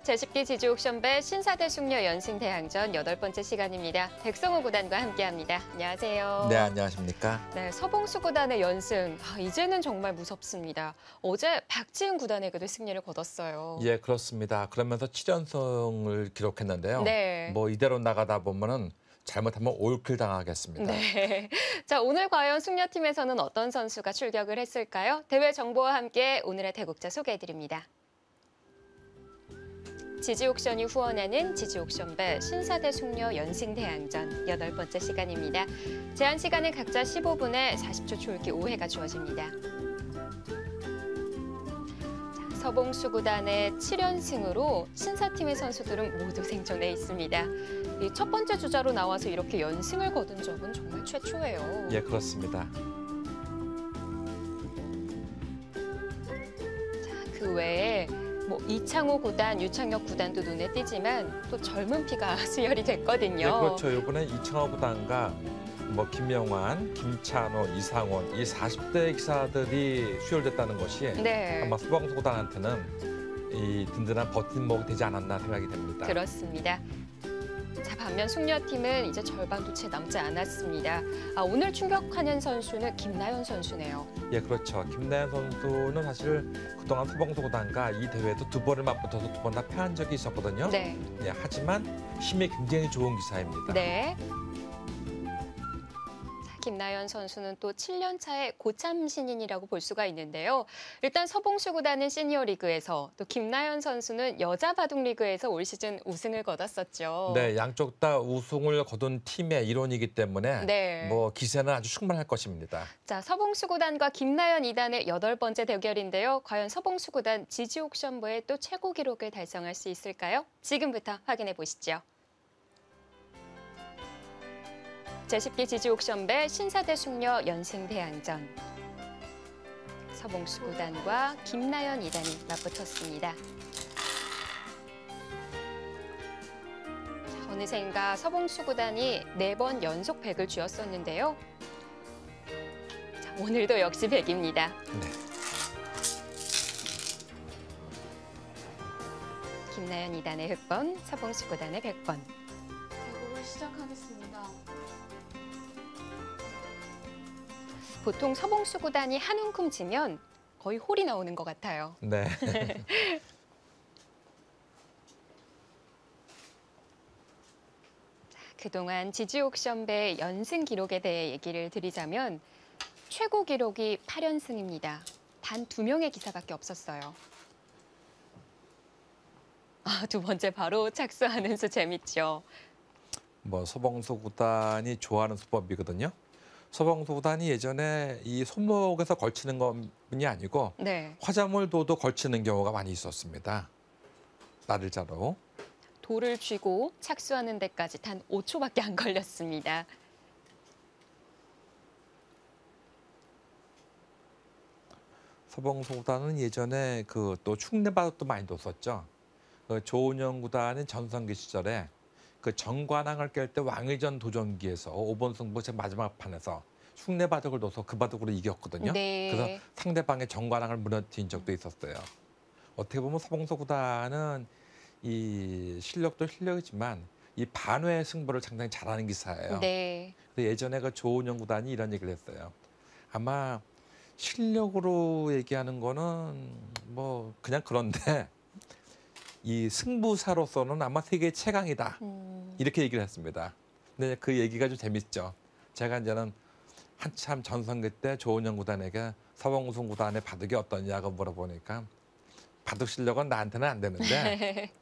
제10기 지주옥션배 신사대 숙녀 연승 대항전 8번째 시간입니다. 백성호 구단과 함께합니다. 안녕하세요. 네, 안녕하십니까. 네, 서봉수 구단의 연승. 이제는 정말 무섭습니다. 어제 박지은 구단에게도 승리를 거뒀어요. 예, 그렇습니다. 그러면서 7연승을 기록했는데요. 네. 뭐 이대로 나가다 보면은 잘못하면 올킬 당하겠습니다. 네. 자, 오늘 과연 숙녀팀에서는 어떤 선수가 출격을 했을까요? 대회 정보와 함께 오늘의 대국자 소개해드립니다. 지지옥션이 후원하는 지지옥션배 신사대 숙녀 연승대항전 8번째 시간입니다. 제한 시간은 각자 15분에 40초 초읽기 5회가 주어집니다. 자, 서봉수 구단의 7연승으로 신사팀의 선수들은 모두 생존해 있습니다. 이 첫 번째 주자로 나와서 이렇게 연승을 거둔 적은 정말 최초예요. 예, 그렇습니다. 자, 그 외에 이창호 구단, 유창혁 구단도 눈에 띄지만 또 젊은 피가 수혈이 됐거든요. 예, 그렇죠. 이번에 이창호 구단과 김영환, 김찬호, 이상원 이 40대 기사들이 수혈됐다는 것이 네. 아마 서봉수 구단한테는 이 든든한 버팀목이 되지 않았나 생각이 됩니다. 그렇습니다. 자, 반면 숙녀팀은 이제 절반도 채 남지 않았습니다. 오늘 충격하는 선수는 김나연 선수네요. 예, 그렇죠. 김나연 선수는 사실 그동안 서봉수 구단과 이 대회에서 2번을 맞붙어서 2번 다 패한 적이 있었거든요. 네. 예, 하지만 힘이 굉장히 좋은 기사입니다. 네. 김나연 선수는 또 7년 차의 고참 신인이라고 볼 수가 있는데요. 일단 서봉수 구단은 시니어리그에서 또 김나연 선수는 여자 바둑리그에서 올 시즌 우승을 거뒀었죠. 네, 양쪽 다 우승을 거둔 팀의 일원이기 때문에 네. 기세는 아주 충분할 것입니다. 자, 서봉수 구단과 김나연 2단의 8번째 대결인데요. 과연 서봉수 구단 지지옥션부의 또 최고 기록을 달성할 수 있을까요? 지금부터 확인해 보시죠. 제10기 지지옥션배 신사대 숙녀 연승 대항전. 서봉수 구단과 김나연 2단이 맞붙었습니다. 자, 어느샌가 서봉수 구단이 4번 연속 100을 쥐었었는데요. 자, 오늘도 역시 100입니다. 네. 김나연 2단의 흑번, 서봉수 구단의 100번. 대국을 시작하겠습니다. 보통 서봉수 구단이 한 움큼 지면 거의 홀이 나오는 것 같아요. 네. 자, 그동안 지지옥션배 연승 기록에 대해 얘기를 드리자면 최고 기록이 8연승입니다. 단 2명의 기사밖에 없었어요. 두 번째 바로 착수하는 수 재밌죠. 서봉수 구단이 좋아하는 수법이거든요. 서봉수 구단이 예전에 이 손목에서 걸치는 것뿐이 아니고 네. 화자물도도 걸치는 경우가 많이 있었습니다. 나를자로. 돌을 쥐고 착수하는 데까지 단 5초밖에 안 걸렸습니다. 서봉수 구단은 예전에 또 흉내바둑도 많이 뒀었죠. 조은영 구단은 전성기 시절에 정관왕을 깰 때 왕의전 도전기에서 5번 승부 제 마지막 판에서 흉내바둑을 둬서 그 바둑으로 이겼거든요. 네. 그래서 상대방의 정관왕을 무너뜨린 적도 있었어요. 어떻게 보면 서봉수 구단은 이 실력도 실력이지만 이 반회 승부를 상당히 잘하는 기사예요. 네. 예전에 조은영 구단이 이런 얘기를 했어요. 아마 실력으로 얘기하는 거는 그냥 그런데 이 승부사로서는 아마 세계 최강이다. 이렇게 얘기를 했습니다. 근데 그 얘기가 좀 재밌죠. 제가 이제는 한참 전성기 때 조은영 구단에게 서봉수 구단의 바둑이 어떠냐고 물어보니까 바둑 실력은 나한테는 안 되는데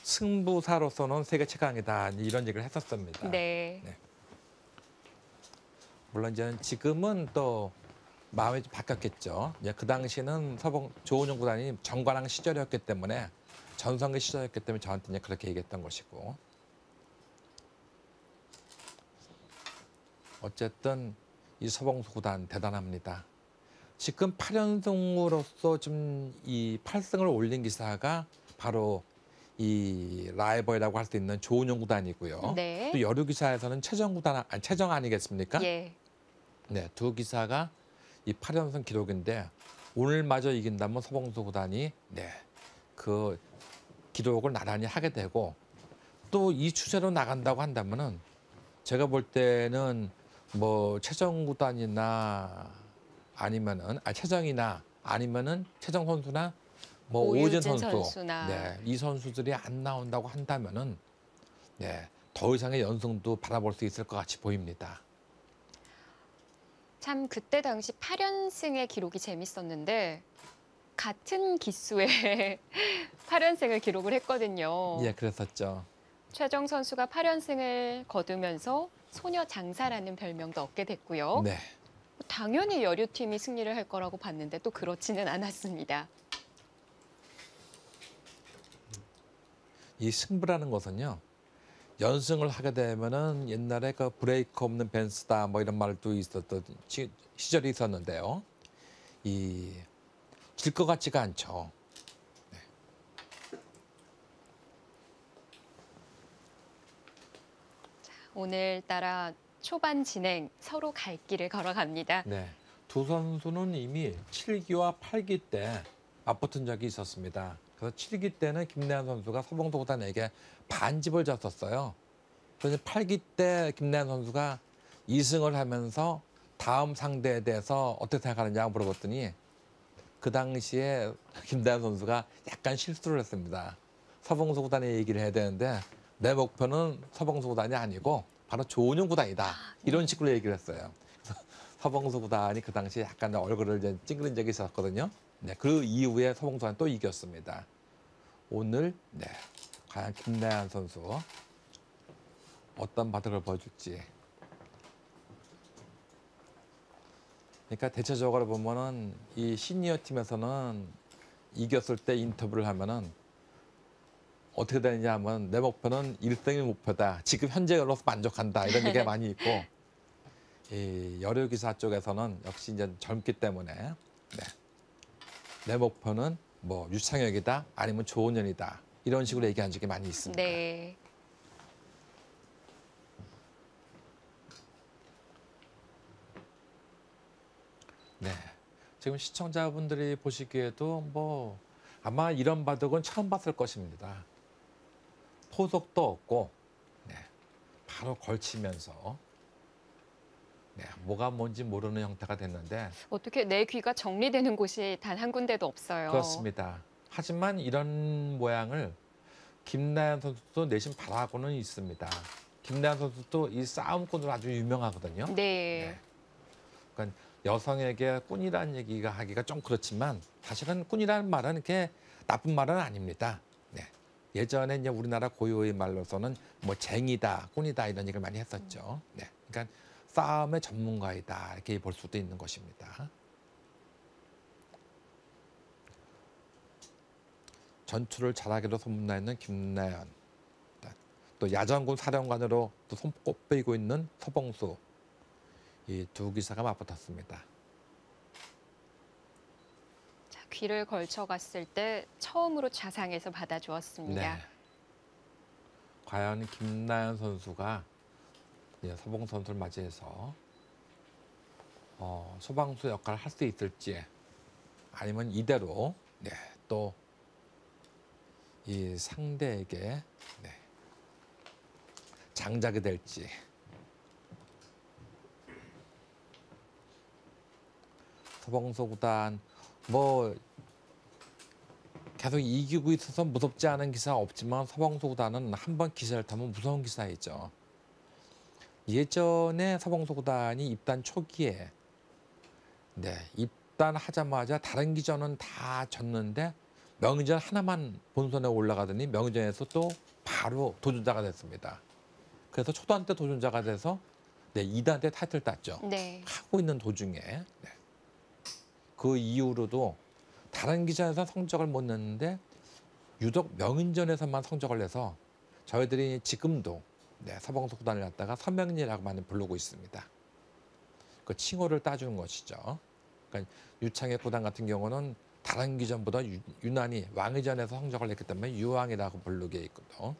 승부사로서는 세계 최강이다. 이런 얘기를 했었습니다. 네. 네. 물론 이제는 지금은 또 마음이 좀 바뀌었겠죠. 그 당시는 조은영 구단이 정관왕 시절이었기 때문에 전성기 시절이었기 때문에 저한테 그렇게 얘기했던 것이고. 어쨌든 이 서봉수 구단 대단합니다. 지금 8연승으로서 좀 이 8승을 올린 기사가 바로 이 라이벌이라고 할 수 있는 조은영 구단이고요. 네. 또 여류 기사에서는 최정 아니겠습니까? 예. 네, 두 기사가 이 8연승 기록인데 오늘마저 이긴다면 서봉수 구단이 기록을 나란히 하게 되고 또 이 추세로 나간다고 한다면은 제가 볼 때는 뭐 최정 구단이나 아니면은 최정이나 아니면은 최정 선수나 뭐 오유진 오유진 선수, 선수나. 네, 이 선수들이 안 나온다고 한다면은 네, 더 이상의 연승도 바라볼 수 있을 것 같이 보입니다. 참 그때 당시 8연승의 기록이 재밌었는데 같은 기수에 8연승을 기록을 했거든요. 예, 그랬었죠. 최정 선수가 8연승을 거두면서 소녀 장사라는 별명도 얻게 됐고요. 네, 당연히 여류팀이 승리를 할 거라고 봤는데 또 그렇지는 않았습니다. 이 승부라는 것은요. 연승을 하게 되면은 옛날에 그 브레이크 없는 벤스다 뭐 이런 말도 있었던 시절이 있었는데요. 이 질 것 같지가 않죠. 오늘따라 초반 진행 서로 갈 길을 걸어갑니다. 네, 두 선수는 이미 7기와 8기 때 맞붙은 적이 있었습니다. 그래서 7기 때는 김래한 선수가 서봉도 구단에게 반집을 졌었어요. 그래서 8기 때 김래한 선수가 2승을 하면서 다음 상대에 대해서 어떻게 생각하느냐고 물어봤더니 그 당시에 김래한 선수가 약간 실수를 했습니다. 서봉수 구단의 얘기를 해야 되는데 내 목표는 서봉수 구단이 아니고 바로 조은용 구단이다. 이런 식으로 얘기를 했어요. 그래서 서봉수 구단이 그 당시에 약간 얼굴을 이제 찡그린 적이 있었거든요. 네, 그 이후에 서봉수 구단이 또 이겼습니다. 오늘 네, 과연 김래한 선수 어떤 바둑을 보여줄지. 그러니까 대체적으로 보면은 이 시니어 팀에서는 이겼을 때 인터뷰를 하면은 어떻게 되느냐 하면 내 목표는 1등이 목표다. 지금 현재로서 만족한다. 이런 얘기가 많이 있고 이 여류기사 쪽에서는 역시 이제 젊기 때문에 네. 내 목표는 뭐 유창혁이다 아니면 조은현이다. 이런 식으로 얘기한 적이 많이 있습니다. 네. 네. 지금 시청자분들이 보시기에도 뭐 아마 이런 바둑은 처음 봤을 것입니다. 포석도 없고 네. 바로 걸치면서 네. 뭐가 뭔지 모르는 형태가 됐는데 어떻게 내 귀가 정리되는 곳이 단 한 군데도 없어요. 그렇습니다. 하지만 이런 모양을 김나연 선수도 내심 바라고는 있습니다. 김나연 선수도 이 싸움꾼으로 아주 유명하거든요. 네. 그러니까 여성에게 꾼이라는 얘기가 하기가 좀 그렇지만 사실은 꾼이라는 말은 이렇게 나쁜 말은 아닙니다. 네. 예전에 이제 우리나라 고유의 말로서는 뭐 쟁이다, 꾼이다 이런 얘기를 많이 했었죠. 네. 그러니까 싸움의 전문가이다 이렇게 볼 수도 있는 것입니다. 전투를 잘하기로 소문나 있는 김나연, 또 야전군 사령관으로 또 손꼽히고 있는 서봉수, 이 두 기사가 맞붙었습니다. 자, 귀를 걸쳐 갔을 때 처음으로 좌상에서 받아주었습니다. 네. 과연 김나연 선수가 서봉수 선수를 맞이해서 소방수 역할을 할 수 있을지 아니면 이대로 네, 또 이 상대에게 네, 장작이 될지. 서봉수 구단 뭐 계속 이기고 있어서 무섭지 않은 기사가 없지만 서봉수 구단은 한번 기세를 타면 무서운 기사이죠. 예전에 서봉수 구단이 입단 초기에 네, 입단하자마자 다른 기전은 다 졌는데 명의전 하나만 본선에 올라가더니 명의전에서 또 바로 도전자가 됐습니다. 그래서 초단 때 도전자가 돼서 네, 2단 때 타이틀 땄죠. 네. 하고 있는 도중에 네. 그 이후로도 다른 기전에서 성적을 못 냈는데 유독 명인전에서만 성적을 내서 저희들이 지금도 네, 서봉수 구단을 갖다가 서명리라고 많이 부르고 있습니다. 그 칭호를 따주는 것이죠. 그러니까 유창혁 구단 같은 경우는 다른 기전보다 유난히 왕의전에서 성적을 냈기 때문에 유왕이라고 부르게 있거든.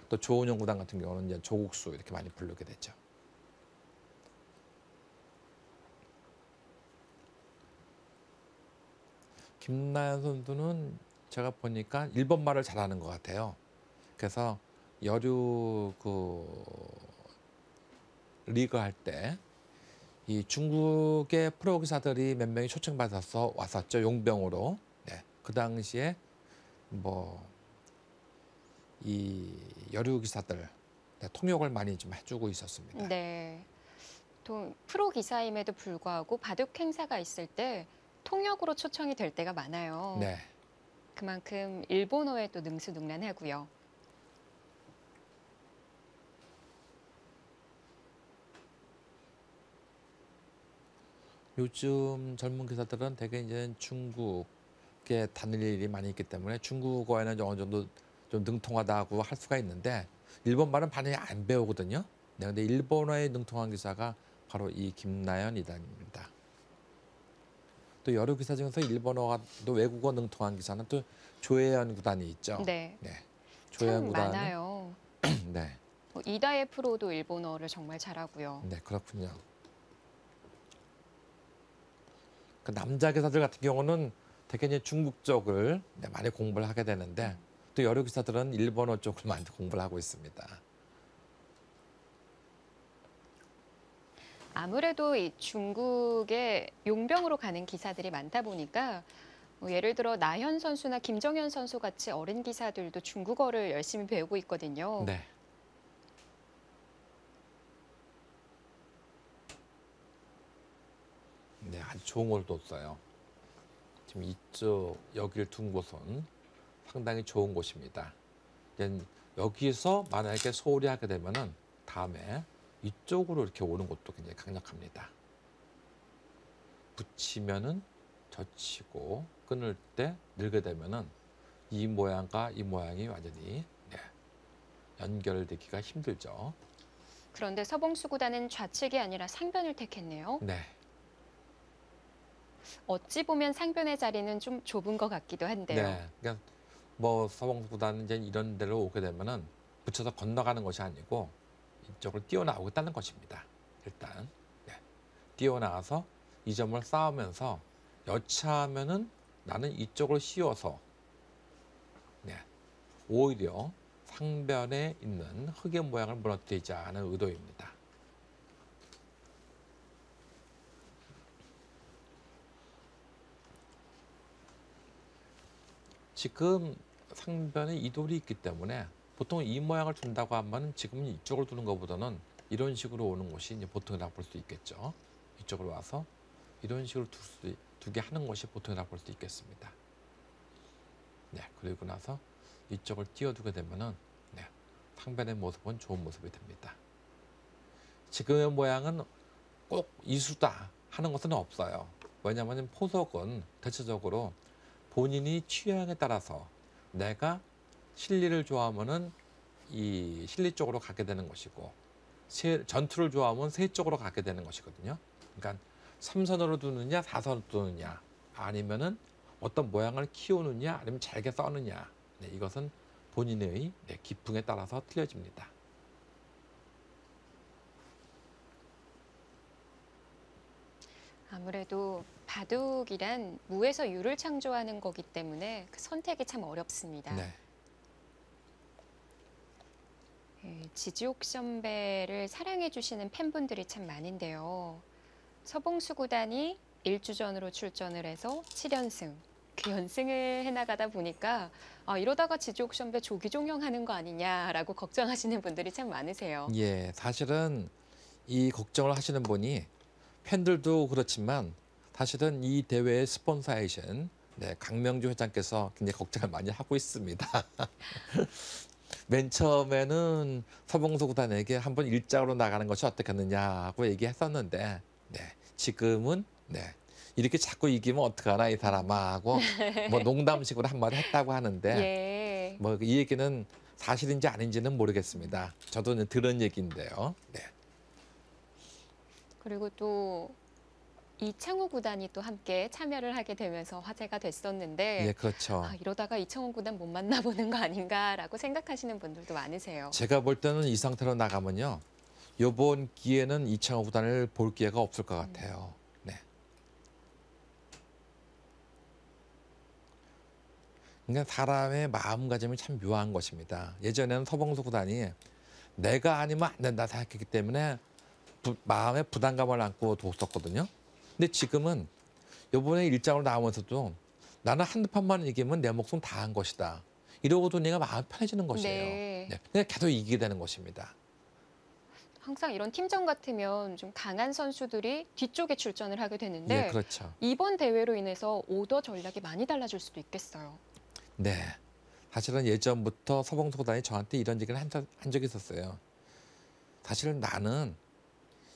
또 조은영 구단 같은 경우는 이제 조국수 이렇게 많이 부르게 되죠. 김나연 선수는 제가 보니까 일본말을 잘하는 것 같아요. 그래서 여류 리그 할 때 이 중국의 프로 기사들이 몇 명이 초청받아서 왔었죠. 용병으로. 네. 그 당시에 뭐 이 여류 기사들 통역을 많이 좀 해주고 있었습니다. 네. 또 프로 기사임에도 불구하고 바둑 행사가 있을 때 통역으로 초청이 될 때가 많아요. 네. 그만큼 일본어에 또 능수능란하고요. 요즘 젊은 기사들은 대개 이제 중국에 다닐 일이 많이 있기 때문에 중국어에는 어느 정도 좀 능통하다고 할 수가 있는데 일본말은 많이 안 배우거든요. 네, 근데 일본어에 능통한 기사가 바로 이 김나연 이단입니다. 또 여러 기사 중에서 일본어가 또 외국어 능통한 기사는 또 조혜연 구단이 있죠. 네. 네. 참 많아요. 네. 이다혜 프로도 일본어를 정말 잘하고요. 네, 그렇군요. 그 남자 기사들 같은 경우는 되게 이제 중국 쪽을 많이 공부를 하게 되는데 또 여러 기사들은 일본어 쪽을 많이 공부를 하고 있습니다. 아무래도 이 중국에 용병으로 가는 기사들이 많다 보니까 뭐 예를 들어 나현 선수나 김정현 선수 같이 어린 기사들도 중국어를 열심히 배우고 있거든요. 네. 네, 아주 좋은 걸 뒀어요. 지금 이쪽 여기를 둔 곳은 상당히 좋은 곳입니다. 여기서 만약에 소홀히 하게 되면은 다음에 이쪽으로 이렇게 오는 것도 굉장히 강력합니다. 붙이면은 젖히고 끊을 때 늘게 되면은 이 모양과 이 모양이 완전히 연결되기가 힘들죠. 그런데 서봉수 구단은 좌측이 아니라 상변을 택했네요. 네. 어찌 보면 상변의 자리는 좀 좁은 것 같기도 한데요. 네. 그러니까 뭐 서봉수보다는 이제 이런 데로 오게 되면은 붙여서 건너가는 것이 아니고 이쪽으로 뛰어나오겠다는 것입니다. 일단 뛰어나와서 이 점을 쌓으면서 여차하면은 나는 이쪽을 씌워서 오히려 상변에 있는 흙의 모양을 무너뜨리자 하는 의도입니다. 지금 상변에 이 돌이 있기 때문에 보통 이 모양을 둔다고 하면 지금은 이쪽을 두는 것보다는 이런 식으로 오는 것이 이제 보통이라고 볼 수 있겠죠. 이쪽으로 와서 이런 식으로 두게 하는 것이 보통이라고 볼 수 있겠습니다. 네, 그리고 나서 이쪽을 띄워두게 되면은 상변의 모습은 좋은 모습이 됩니다. 지금의 모양은 꼭 이수다 하는 것은 없어요. 왜냐하면 포석은 대체적으로 본인이 취향에 따라서 내가 실리를 좋아하면은 이 실리 쪽으로 가게 되는 것이고 전투를 좋아하면 세 쪽으로 가게 되는 것이거든요. 그러니까 3선으로 두느냐 4선으로 두느냐 아니면은 어떤 모양을 키우느냐 아니면 잘게 써느냐 이것은 본인의 기풍에 따라서 틀려집니다. 아무래도 바둑이란 무에서 유를 창조하는 거기 때문에 그 선택이 참 어렵습니다. 네. 지지옥 선배를 사랑해 주시는 팬분들이 참 많은데요. 서봉수 구단이 1주전으로 출전을 해서 7연승, 그 연승을 해나가다 보니까 이러다가 지지옥 선배 조기 종영하는 거 아니냐라고 걱정하시는 분들이 참 많으세요. 예, 사실은 이 걱정을 하시는 분이 팬들도 그렇지만 사실은 이 대회의 스폰서이신 강명주 회장께서 굉장히 걱정을 많이 하고 있습니다. 맨 처음에는 서봉수 구단에게 한번 일장으로 나가는 것이 어떻겠느냐고 얘기했었는데 지금은 이렇게 자꾸 이기면 어떡하나 이 사람아 하고 뭐 농담식으로 한마디 했다고 하는데 예. 뭐 이 얘기는 사실인지 아닌지는 모르겠습니다. 저도 이제 들은 얘기인데요. 그리고 또 이창호 구단이 또 함께 참여를 하게 되면서 화제가 됐었는데 예, 그렇죠. 이러다가 이창호 구단 못 만나보는 거 아닌가라고 생각하시는 분들도 많으세요. 제가 볼 때는 이 상태로 나가면요. 이번 기회는 이창호 구단을 볼 기회가 없을 것 같아요. 그러니까 사람의 마음가짐이 참 묘한 것입니다. 예전에는 서봉수 구단이 내가 아니면 안 된다 생각했기 때문에 마음에 부담감을 안고 뒀었거든요. 근데 지금은 이번에 일장으로 나오면서도 나는 한두 판만 이기면 내 목숨 다 한 것이다. 이러고 두니까 마음이 편해지는 것이에요. 네. 네. 그냥 계속 이기게 되는 것입니다. 항상 이런 팀전 같으면 좀 강한 선수들이 뒤쪽에 출전을 하게 되는데 예, 그렇죠. 이번 대회로 인해서 오더 전략이 많이 달라질 수도 있겠어요. 네. 사실은 예전부터 서봉수 구단이 저한테 이런 얘기를 한 적이 있었어요. 사실은 나는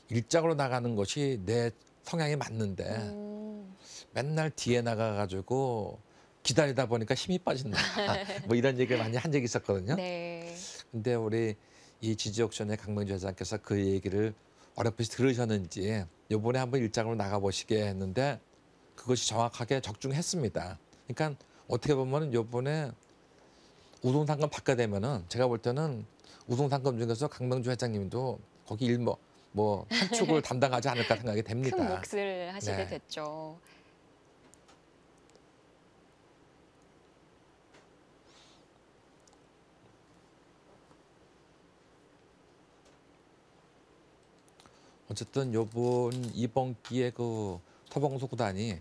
일장으로 나가는 것이 내 성향에 맞는데 맨날 뒤에 나가가지고 기다리다 보니까 힘이 빠진다. 뭐 이런 얘기를 많이 한 적이 있었거든요. 네. 근데 우리 이 지지옥션의 강명주 회장께서 그 얘기를 어렴풋이 들으셨는지 이번에 한번 일장으로 나가보시게 했는데 그것이 정확하게 적중했습니다. 그러니까 어떻게 보면 이번에 우승상금 받게 되면은 제가 볼 때는 우승상금 중에서 강명주 회장님도 거기 한 축을 담당하지 않을까 생각이 됩니다. 큰 몫을 하시게 네. 됐죠. 어쨌든 이번 기회에 그 서봉수 구단이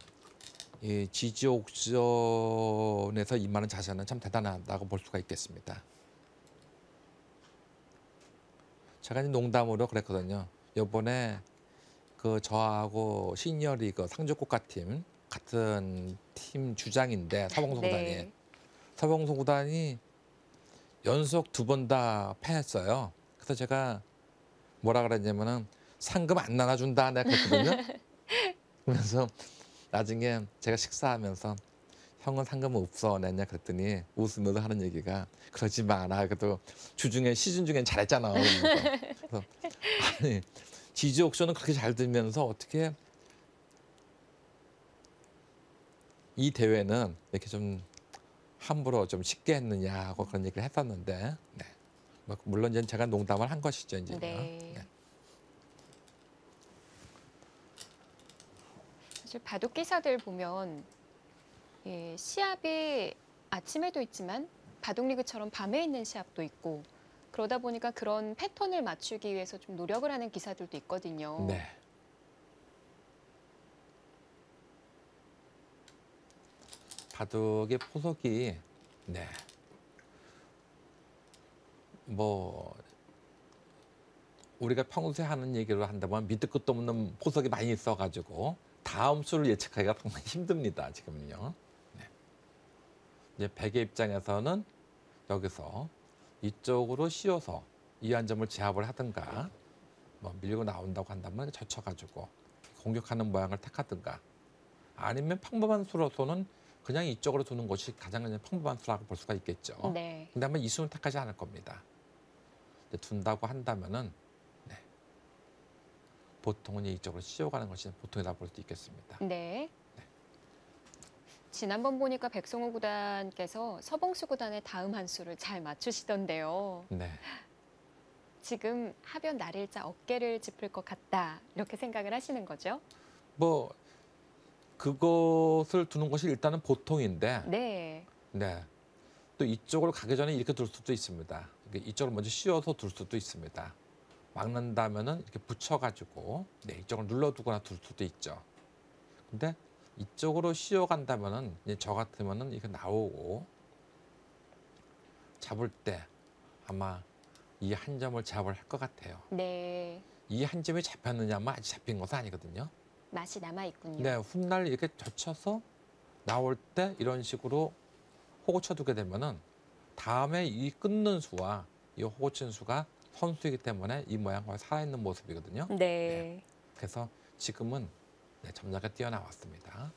이 지지 옥션에서 임하는 자세는 참 대단하다고 볼 수가 있겠습니다. 제가 이제 농담으로 그랬거든요. 이번에 그 저하고 시니어리그 상주국가팀 같은 팀 주장인데 서봉수 구단이 네. 서봉수 구단이 연속 2번 다 패했어요. 그래서 제가 뭐라 그랬냐면은 상금 안 나눠준다 내가 그랬거든요. 그래서 나중에 제가 식사하면서 형은 상금 없어 냈냐 그랬더니 웃으면서 하는 얘기가 그러지 마라. 그래도 시즌 중엔 잘했잖아. 그래서 아니 지지 옥션은 그렇게 잘 들면서 어떻게 이 대회는 이렇게 좀 함부로 좀 쉽게 했느냐 하고 그런 얘기를 했었는데 네. 뭐 물론 이제 제가 농담을 한 것이죠 이제. 네. 네. 사실 바둑 기사들 보면 예, 시합이 아침에도 있지만 바둑 리그처럼 밤에 있는 시합도 있고 그러다 보니까 그런 패턴을 맞추기 위해서 좀 노력을 하는 기사들도 있거든요. 네. 바둑의 포석이 네. 뭐 우리가 평소에 하는 얘기로 한다면 밑도 끝도 없는 포석이 많이 있어가지고 다음 수를 예측하기가 상당히 힘듭니다. 지금요. 네. 이제 백의 입장에서는 여기서 이쪽으로 씌워서 이 한 점을 제압을 하든가 뭐 밀고 나온다고 한다면 젖혀가지고 공격하는 모양을 택하든가 아니면 평범한 수로서는 그냥 이쪽으로 두는 것이 가장 그냥 평범한 수라고 볼 수가 있겠죠. 네. 근데 아마 이 수는 택하지 않을 겁니다. 둔다고 한다면은 네. 보통은 이쪽으로 씌워가는 것이 보통이라고 볼 수 있겠습니다. 네. 지난번 보니까 백성호 구단께서 서봉수 구단의 다음 한 수를 잘 맞추시던데요. 네. 지금 하변 날일자 어깨를 짚을 것 같다 이렇게 생각을 하시는 거죠? 뭐 그것을 두는 것이 일단은 보통인데 네. 네. 또 이쪽으로 가기 전에 이렇게 둘 수도 있습니다. 이쪽을 먼저 씌워서 둘 수도 있습니다. 막는다면은 이렇게 붙여가지고 네, 이쪽을 눌러두거나 둘 수도 있죠. 근데 이쪽으로 씌워간다면은 이제 저 같으면은 이렇게 나오고 잡을 때 아마 이 한 점을 제압을 할 것 같아요. 네. 이 한 점이 잡혔느냐면 아직 잡힌 것은 아니거든요. 맛이 남아 있군요. 네, 훗날 이렇게 젖혀서 나올 때 이런 식으로 호구 쳐두게 되면은 다음에 이 끊는 수와 이 호구 친 수가 선수이기 때문에 이 모양 거의 살아있는 모습이거든요. 네. 그래서 지금은 네, 점잖게 뛰어나왔습니다.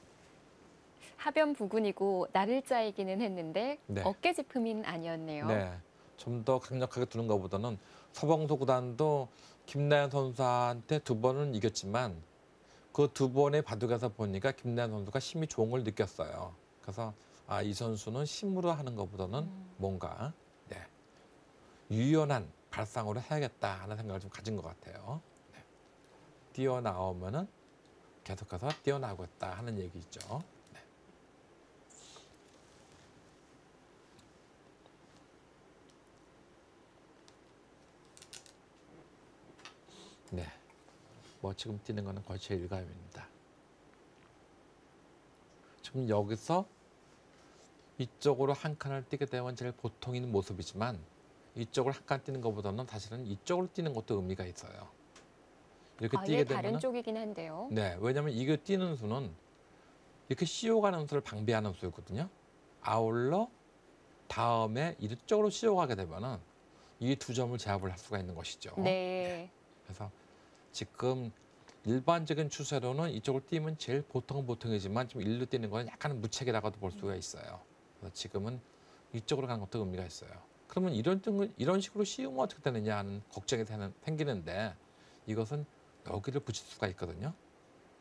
하변 부근이고 날일자이기는 했는데 네. 어깨 짚음은 아니었네요. 네, 좀 더 강력하게 두는 것보다는 서봉수 구단도 김나연 선수한테 2번은 이겼지만 그 2번의 바둑에서 보니까 김나연 선수가 힘이 좋은 걸 느꼈어요. 그래서 이 선수는 힘으로 하는 것보다는 뭔가 네, 유연한 발상으로 해야겠다 하는 생각을 좀 가진 것 같아요. 네. 뛰어나오면은 계속해서 뛰어나오겠다 하는 얘기죠. 네. 네. 뭐 지금 뛰는 거는 거의 제 일감입니다. 지금 여기서 이쪽으로 한 칸을 뛰게 되면 제일 보통인 모습이지만 이쪽을 한 칸 뛰는 것보다는 사실은 이쪽으로 뛰는 것도 의미가 있어요. 이렇게 아예 뛰게 다른 되면 쪽이긴 한데요. 네, 왜냐하면 이거 뛰는 수는 이렇게 씌워가는 수를 방비하는 수였거든요. 아울러 다음에 이쪽으로 씌워가게 되면은 이 두 점을 제압을 할 수가 있는 것이죠. 네. 그래서 지금 일반적인 추세로는 이쪽을 뛰면 제일 보통이지만 지금 일로 뛰는 거는 약간은 무책이라고도 볼 수가 있어요. 그래서 지금은 이쪽으로 가는 것도 의미가 있어요. 그러면 이런 식으로 씌우면 어떻게 되느냐 하는 걱정이 생기는데 이것은 여기를 붙일 수가 있거든요.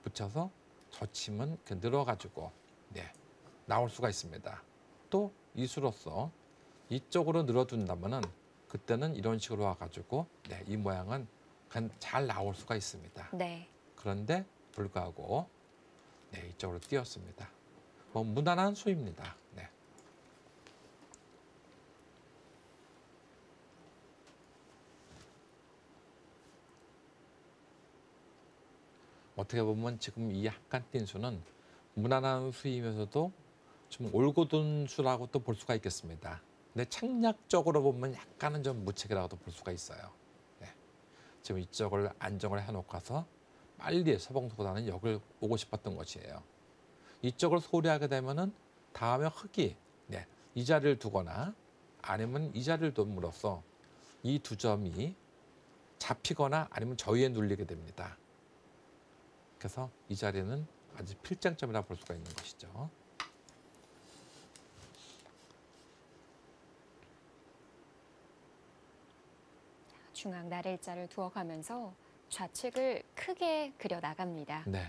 붙여서 젖히면 이렇게 늘어가지고 네, 나올 수가 있습니다. 또 이수로서 이쪽으로 늘어둔다면은 그때는 이런 식으로 와가지고 네, 이 모양은 그냥 잘 나올 수가 있습니다. 네. 그런데 불구하고 네, 이쪽으로 띄었습니다. 뭐 무난한 수입니다. 네. 어떻게 보면 지금 이 약간 뛴 수는 무난한 수이면서도 좀 올곧은 수라고 또 볼 수가 있겠습니다. 근데 책략적으로 보면 약간은 좀 무책이라고도 볼 수가 있어요. 네. 지금 이쪽을 안정을 해놓고서 빨리 서봉수보다는 여기를 오고 싶었던 것이에요. 이쪽을 소리하게 되면은 다음에 흙이 네, 이 자리를 두거나 아니면 이 자리를 둠으로써 이 두 점이 잡히거나 아니면 저위에 눌리게 됩니다. 그래서 이 자리는 아주 필장점이라 볼 수가 있는 것이죠. 중앙 나래자를 두어가면서 좌측을 크게 그려 나갑니다. 네.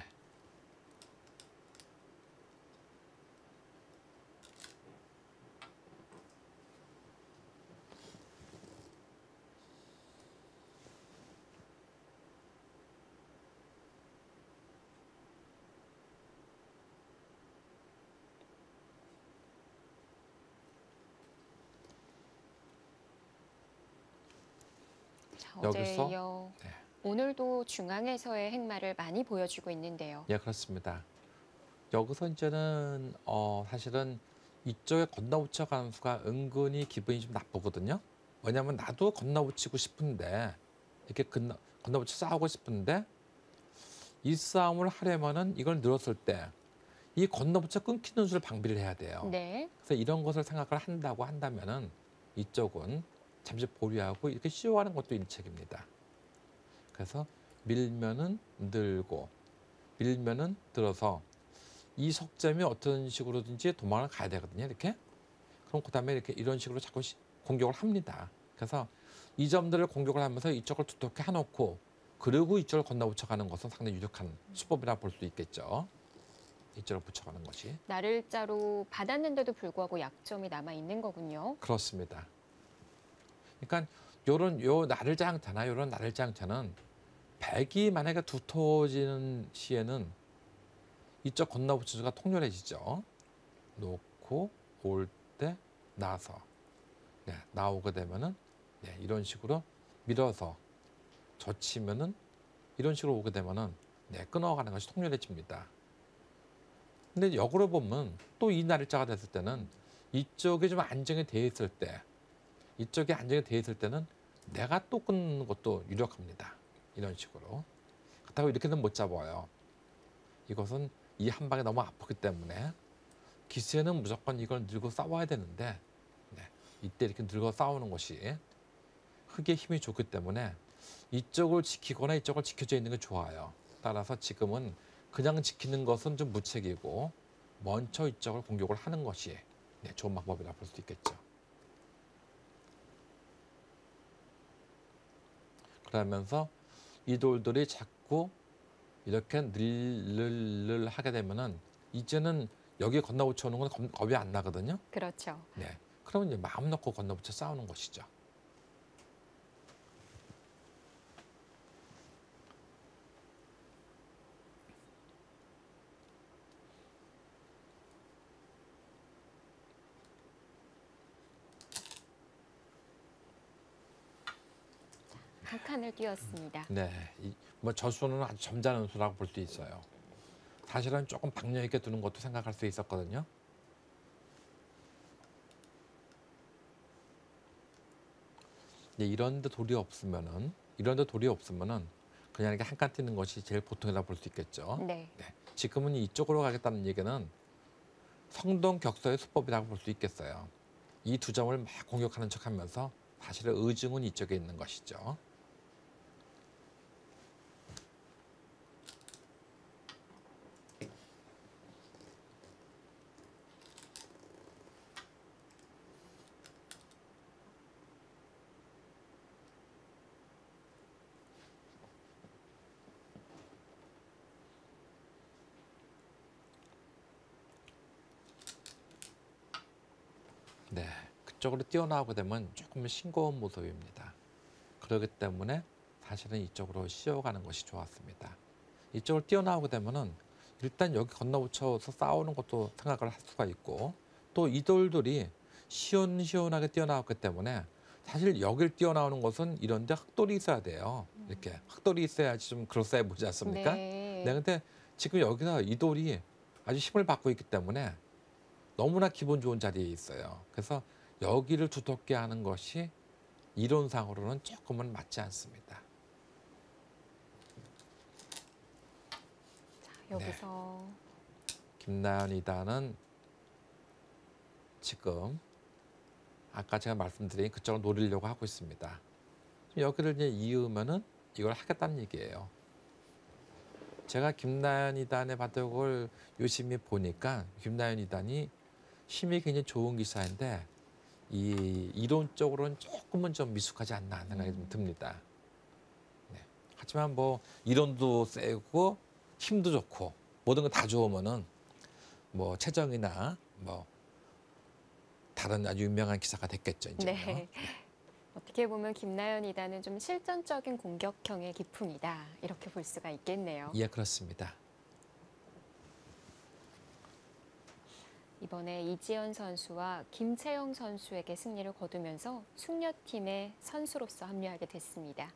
어제 여기서 이어 네. 오늘도 중앙에서의 행마를 많이 보여주고 있는데요. 예, 그렇습니다. 여기서 이제는 사실은 이쪽에 건너붙여 가는 수가 은근히 기분이 좀 나쁘거든요. 왜냐하면 나도 건너붙이고 싶은데 이렇게 건너붙여 싸우고 싶은데 이 싸움을 하려면은 이걸 늘었을 때 이 건너붙여 끊기는 수를 방비를 해야 돼요. 네. 그래서 이런 것을 생각을 한다고 한다면은 이쪽은 잠시 보류하고 이렇게 씌워가는 것도 일책입니다. 그래서 밀면은 늘고 밀면은 들어서 이 석점이 어떤 식으로든지 도망을 가야 되거든요. 이렇게. 그럼 그다음에 이렇게 이런 식으로 자꾸 공격을 합니다. 그래서 이 점들을 공격을 하면서 이쪽을 두텁게 해놓고 그리고 이쪽을 건너붙여가는 것은 상당히 유력한 수법이라 볼 수 있겠죠. 이쪽을 붙여가는 것이. 나를자로 받았는데도 불구하고 약점이 남아 있는 거군요. 그렇습니다. 그러니까 요 나를자항차나 요런 나를자항차는 백이 만약에 두터워지는 시에는 이쪽 건너붙여가 통렬해지죠. 놓고 올 때 나서 네, 나오게 되면은 네, 이런 식으로 밀어서 젖히면은 이런 식으로 오게 되면은 네, 끊어가는 것이 통렬해집니다. 근데 역으로 보면 또 이 날짜가 됐을 때는 이쪽이 좀 안정이 돼 있을 때 이쪽이 안정이 돼 있을 때는 내가 또 끊는 것도 유력합니다. 이런 식으로. 그렇다고 이렇게는 못 잡아요. 이것은 이 한 방에 너무 아프기 때문에 기세는 무조건 이걸 들고 싸워야 되는데 네, 이때 이렇게 들고 싸우는 것이 흙의 힘이 좋기 때문에 이쪽을 지키거나 이쪽을 지켜져 있는 게 좋아요. 따라서 지금은 그냥 지키는 것은 좀 무책이고 먼저 이쪽을 공격을 하는 것이 네, 좋은 방법이라 볼 수 있겠죠. 그러면서 이 돌들이 자꾸 이렇게 늘 하게 되면은 이제는 여기 건너붙여 오는 건 겁이 안 나거든요. 그렇죠. 네. 그러면 이제 마음 놓고 건너붙여 싸우는 것이죠. 한 칸을 띄웠습니다. 네, 뭐 저수는 아주 점잖은 수라고 볼 수 있어요. 사실은 조금 박력 있게 두는 것도 생각할 수 있었거든요. 이런데 돌이 없으면은 그냥 이렇게 한 칸 띄는 것이 제일 보통이라 볼 수 있겠죠. 네. 네, 지금은 이쪽으로 가겠다는 얘기는 성동격서의 수법이라고 볼 수 있겠어요. 이 두 점을 막 공격하는 척하면서 사실은 의중은 이쪽에 있는 것이죠. 네, 그쪽으로 뛰어나오게 되면 조금 싱거운 모습입니다. 그렇기 때문에 사실은 이쪽으로 씌워가는 것이 좋았습니다. 이쪽으로 뛰어나오게 되면은 일단 여기 건너붙여서 싸우는 것도 생각을 할 수가 있고, 또 이 돌들이 시원시원하게 뛰어나왔기 때문에 사실 여길 뛰어나오는 것은 이런데 흑돌이 있어야 돼요. 이렇게 흑돌이 있어야지 좀 그럴싸해 보이지 않습니까? 네. 네, 근데 지금 여기서 이 돌이 아주 힘을 받고 있기 때문에 너무나 기분 좋은 자리에 있어요. 그래서 여기를 두텁게 하는 것이 이론상으로는 조금은 맞지 않습니다. 자, 여기서 김나연 2단은 지금 아까 제가 말씀드린 그쪽을 노리려고 하고 있습니다. 여기를 이제 이으면은 이걸 하겠다는 얘기예요. 제가 김나연 2단의 바둑을 유심히 보니까 김나연 2단이 힘이 굉장히 좋은 기사인데 이 이론적으로는 조금은 좀 미숙하지 않나 하는 생각이 좀 듭니다. 네. 하지만 뭐 이론도 세고 힘도 좋고 모든 거 다 좋으면은 뭐 최정이나 뭐 다른 아주 유명한 기사가 됐겠죠. 이제요. 네. 어떻게 보면 김나연 2단은 좀 실전적인 공격형의 기풍이다. 이렇게 볼 수가 있겠네요. 예, 그렇습니다. 이번에 이지연 선수와 김채영 선수에게 승리를 거두면서 숙녀팀의 선수로서 합류하게 됐습니다.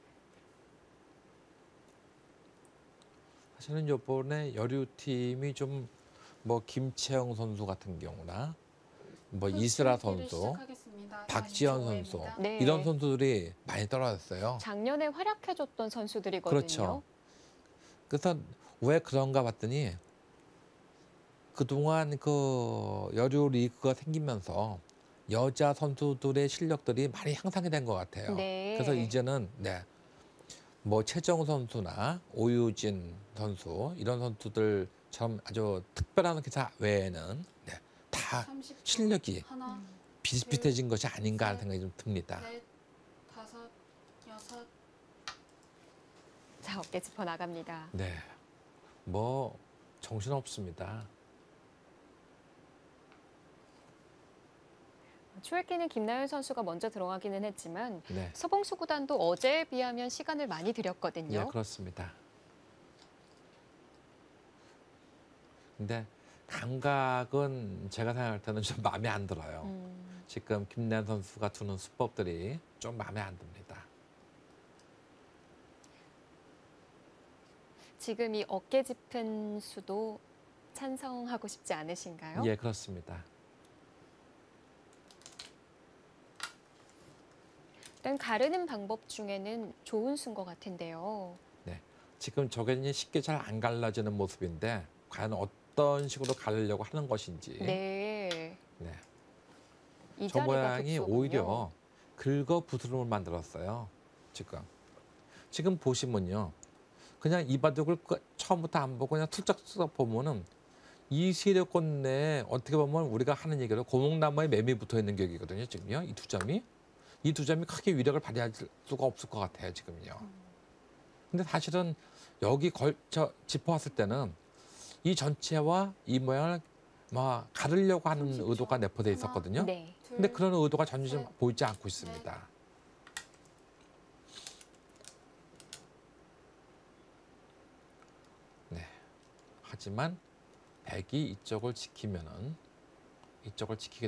사실은 이번에 여류팀이 좀 뭐 김채영 선수 같은 경우나 뭐 이슬아 선수, 박지현 선수 네. 이런 선수들이 많이 떨어졌어요. 작년에 활약해줬던 선수들이거든요. 그렇죠. 그래서 왜 그런가 봤더니 그동안 그 여류 리그가 생기면서 여자 선수들의 실력들이 많이 향상이 된 것 같아요. 네. 그래서 이제는 뭐 최정 선수나 오유진 선수 이런 선수들처럼 아주 특별한 기사 외에는 다 실력이 하나, 비슷비슷해진 것이 아닌가 하는 생각이 좀 듭니다. 넷, 다섯, 여섯. 자, 어깨 짚어 나갑니다. 네, 뭐 정신없습니다. 추월기는 김나연 선수가 먼저 들어가기는 했지만 네, 서봉수 구단도 어제에 비하면 시간을 많이 들였거든요. 예, 그렇습니다. 근데 감각은 제가 생각할 때는 좀 마음에 안 들어요. 지금 김나연 선수가 두는 수법들이 좀 마음에 안 듭니다. 지금 이 어깨 짚은 수도 찬성하고 싶지 않으신가요? 예, 그렇습니다. 일단 가르는 방법 중에는 좋은 수인 것 같은데요. 지금 저게 이제 쉽게 잘 안 갈라지는 모습인데 과연 어떤 식으로 가르려고 하는 것인지. 네. 네. 이 저 자리가 모양이 급소군요. 오히려 긁어 부스럼을 만들었어요. 지금 보시면요. 그냥 이 바둑을 처음부터 안 보고 그냥 툭짝툭짝 보면은 이 세력권 내에 어떻게 보면 우리가 하는 얘기로 고목나무에 매미 붙어 있는 격이거든요. 지금요. 이 두 점이 크게 위력을 발휘할 수가 없을 것 같아요. 지금요. 근데 사실은 여기 짚어왔을 때는 이 전체와 이 모양을 뭐 가르려고 하는 30초. 의도가 내포돼 있었거든요. 네. 근데 그런 의도가 전혀 좀 셋, 보이지 않고 있습니다. 네. 하지만 백이 이쪽을 지키게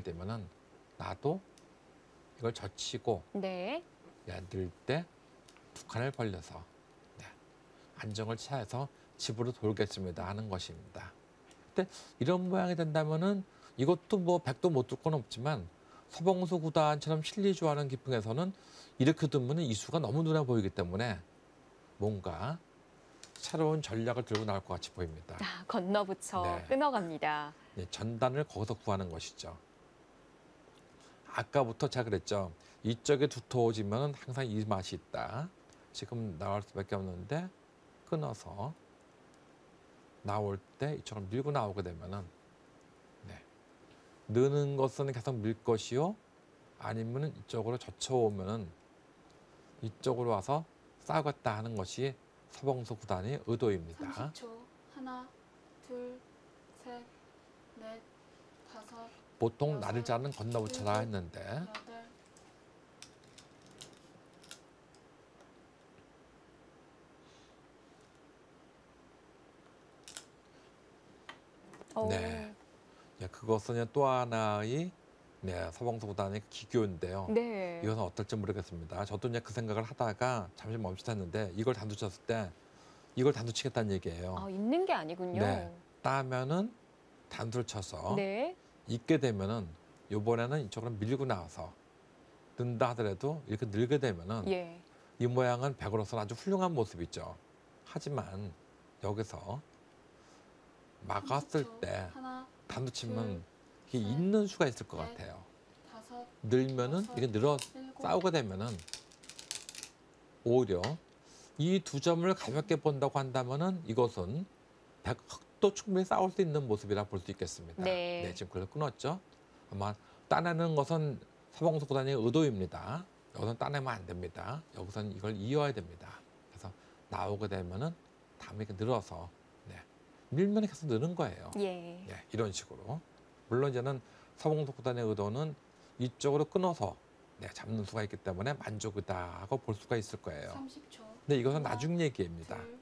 되면은 나도 이걸 젖히고 네. 늘 때 두 칸을 벌려서 네, 안정을 취해서 집으로 돌겠습니다 하는 것입니다. 근데 이런 모양이 된다면은 이것도 뭐 100도 못 둘 건 없지만 서봉수 구단처럼 실리 좋아하는 기풍에서는 이렇게 두면 이 수가 너무 눈에 보이기 때문에 뭔가 새로운 전략을 들고 나올 것 같이 보입니다. 아, 건너붙여 네. 끊어갑니다. 네, 전단을 거기서 구하는 것이죠. 아까부터 제가 그랬죠. 이쪽에 두터워지면 항상 이 맛이 있다. 지금 나올 수밖에 없는데 끊어서 나올 때 이쪽으로 밀고 나오게 되면은 네. 느는 것은 계속 밀 것이요. 아니면은 이쪽으로 젖혀오면은 이쪽으로 와서 싸우겠다 하는 것이 서봉수 구단의 의도입니다. 30초. 하나, 둘, 셋, 넷, 다섯, 보통 나를 자는 건너붙여라 했는데 여덟. 오. 네. 예, 그것은 또 하나의 네, 서봉수 구단의 기교인데요. 네. 이것은 어떨지 모르겠습니다. 저도 이제 그 생각을 하다가 잠시 멈칫했는데 이걸 단두쳤을 때 이걸 단두치겠다는 얘기예요. 아, 있는 게 아니군요. 네. 따면은 단두를 쳐서 네. 있게 되면은 이번에는 이쪽으로 밀고 나와서 는다 하더라도 이렇게 늘게 되면은 예. 이 모양은 백으로서는 아주 훌륭한 모습이죠. 하지만 여기서 막았을 30초. 때 하나, 단두치면 둘, 이게 셋, 있는 수가 있을 것 넷, 같아요. 다섯, 늘면은 이게 늘어 일곱. 싸우게 되면은 오히려 이 두 점을 가볍게 본다고 한다면은 이것은 흑도 충분히 싸울 수 있는 모습이라 볼 수 있겠습니다. 네. 지금 그걸 끊었죠. 아마 따내는 것은 서봉수 구단의 의도입니다. 여기서는 따내면 안 됩니다. 여기서는 이걸 이어야 됩니다. 그래서 나오게 되면은 다음에 이렇게 늘어서 네. 밀면 계속 느는 거예요. 예. 네, 이런 식으로. 물론 이제는 서봉수 구단의 의도는 이쪽으로 끊어서 네, 잡는 수가 있기 때문에 만족이다 하고 볼 수가 있을 거예요. 30초. 근데 이것은 나중 얘기입니다. 둘,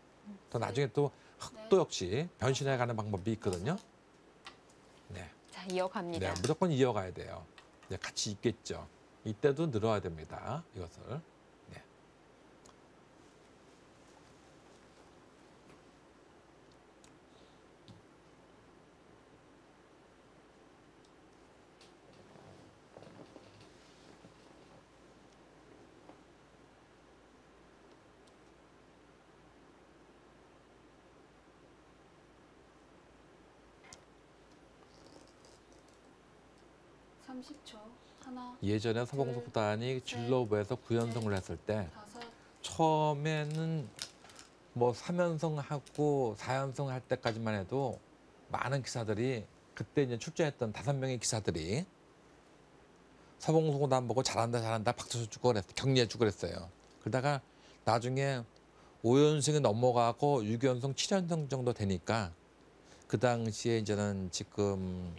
또 나중에 또 흑도 역시 변신해가는 방법이 있거든요. 네, 자, 이어갑니다. 네, 무조건 이어가야 돼요. 네, 같이 있겠죠. 이때도 늘어야 됩니다. 이것을. 네. 삼십 초. 하나, 예전에 서봉수 구단이 진로부에서 9연승을 했을 때 다섯, 처음에는 뭐 3연승하고 4연승 할 때까지만 해도 많은 기사들이 그때 이제 출전했던 5명의 기사들이 서봉수 구단 보고 잘한다 박수 주고 그랬어요. 격려해 주고 그랬어요. 그러다가 나중에 5연승이 넘어가고 6연승, 7연승 정도 되니까 그 당시에 이제는 지금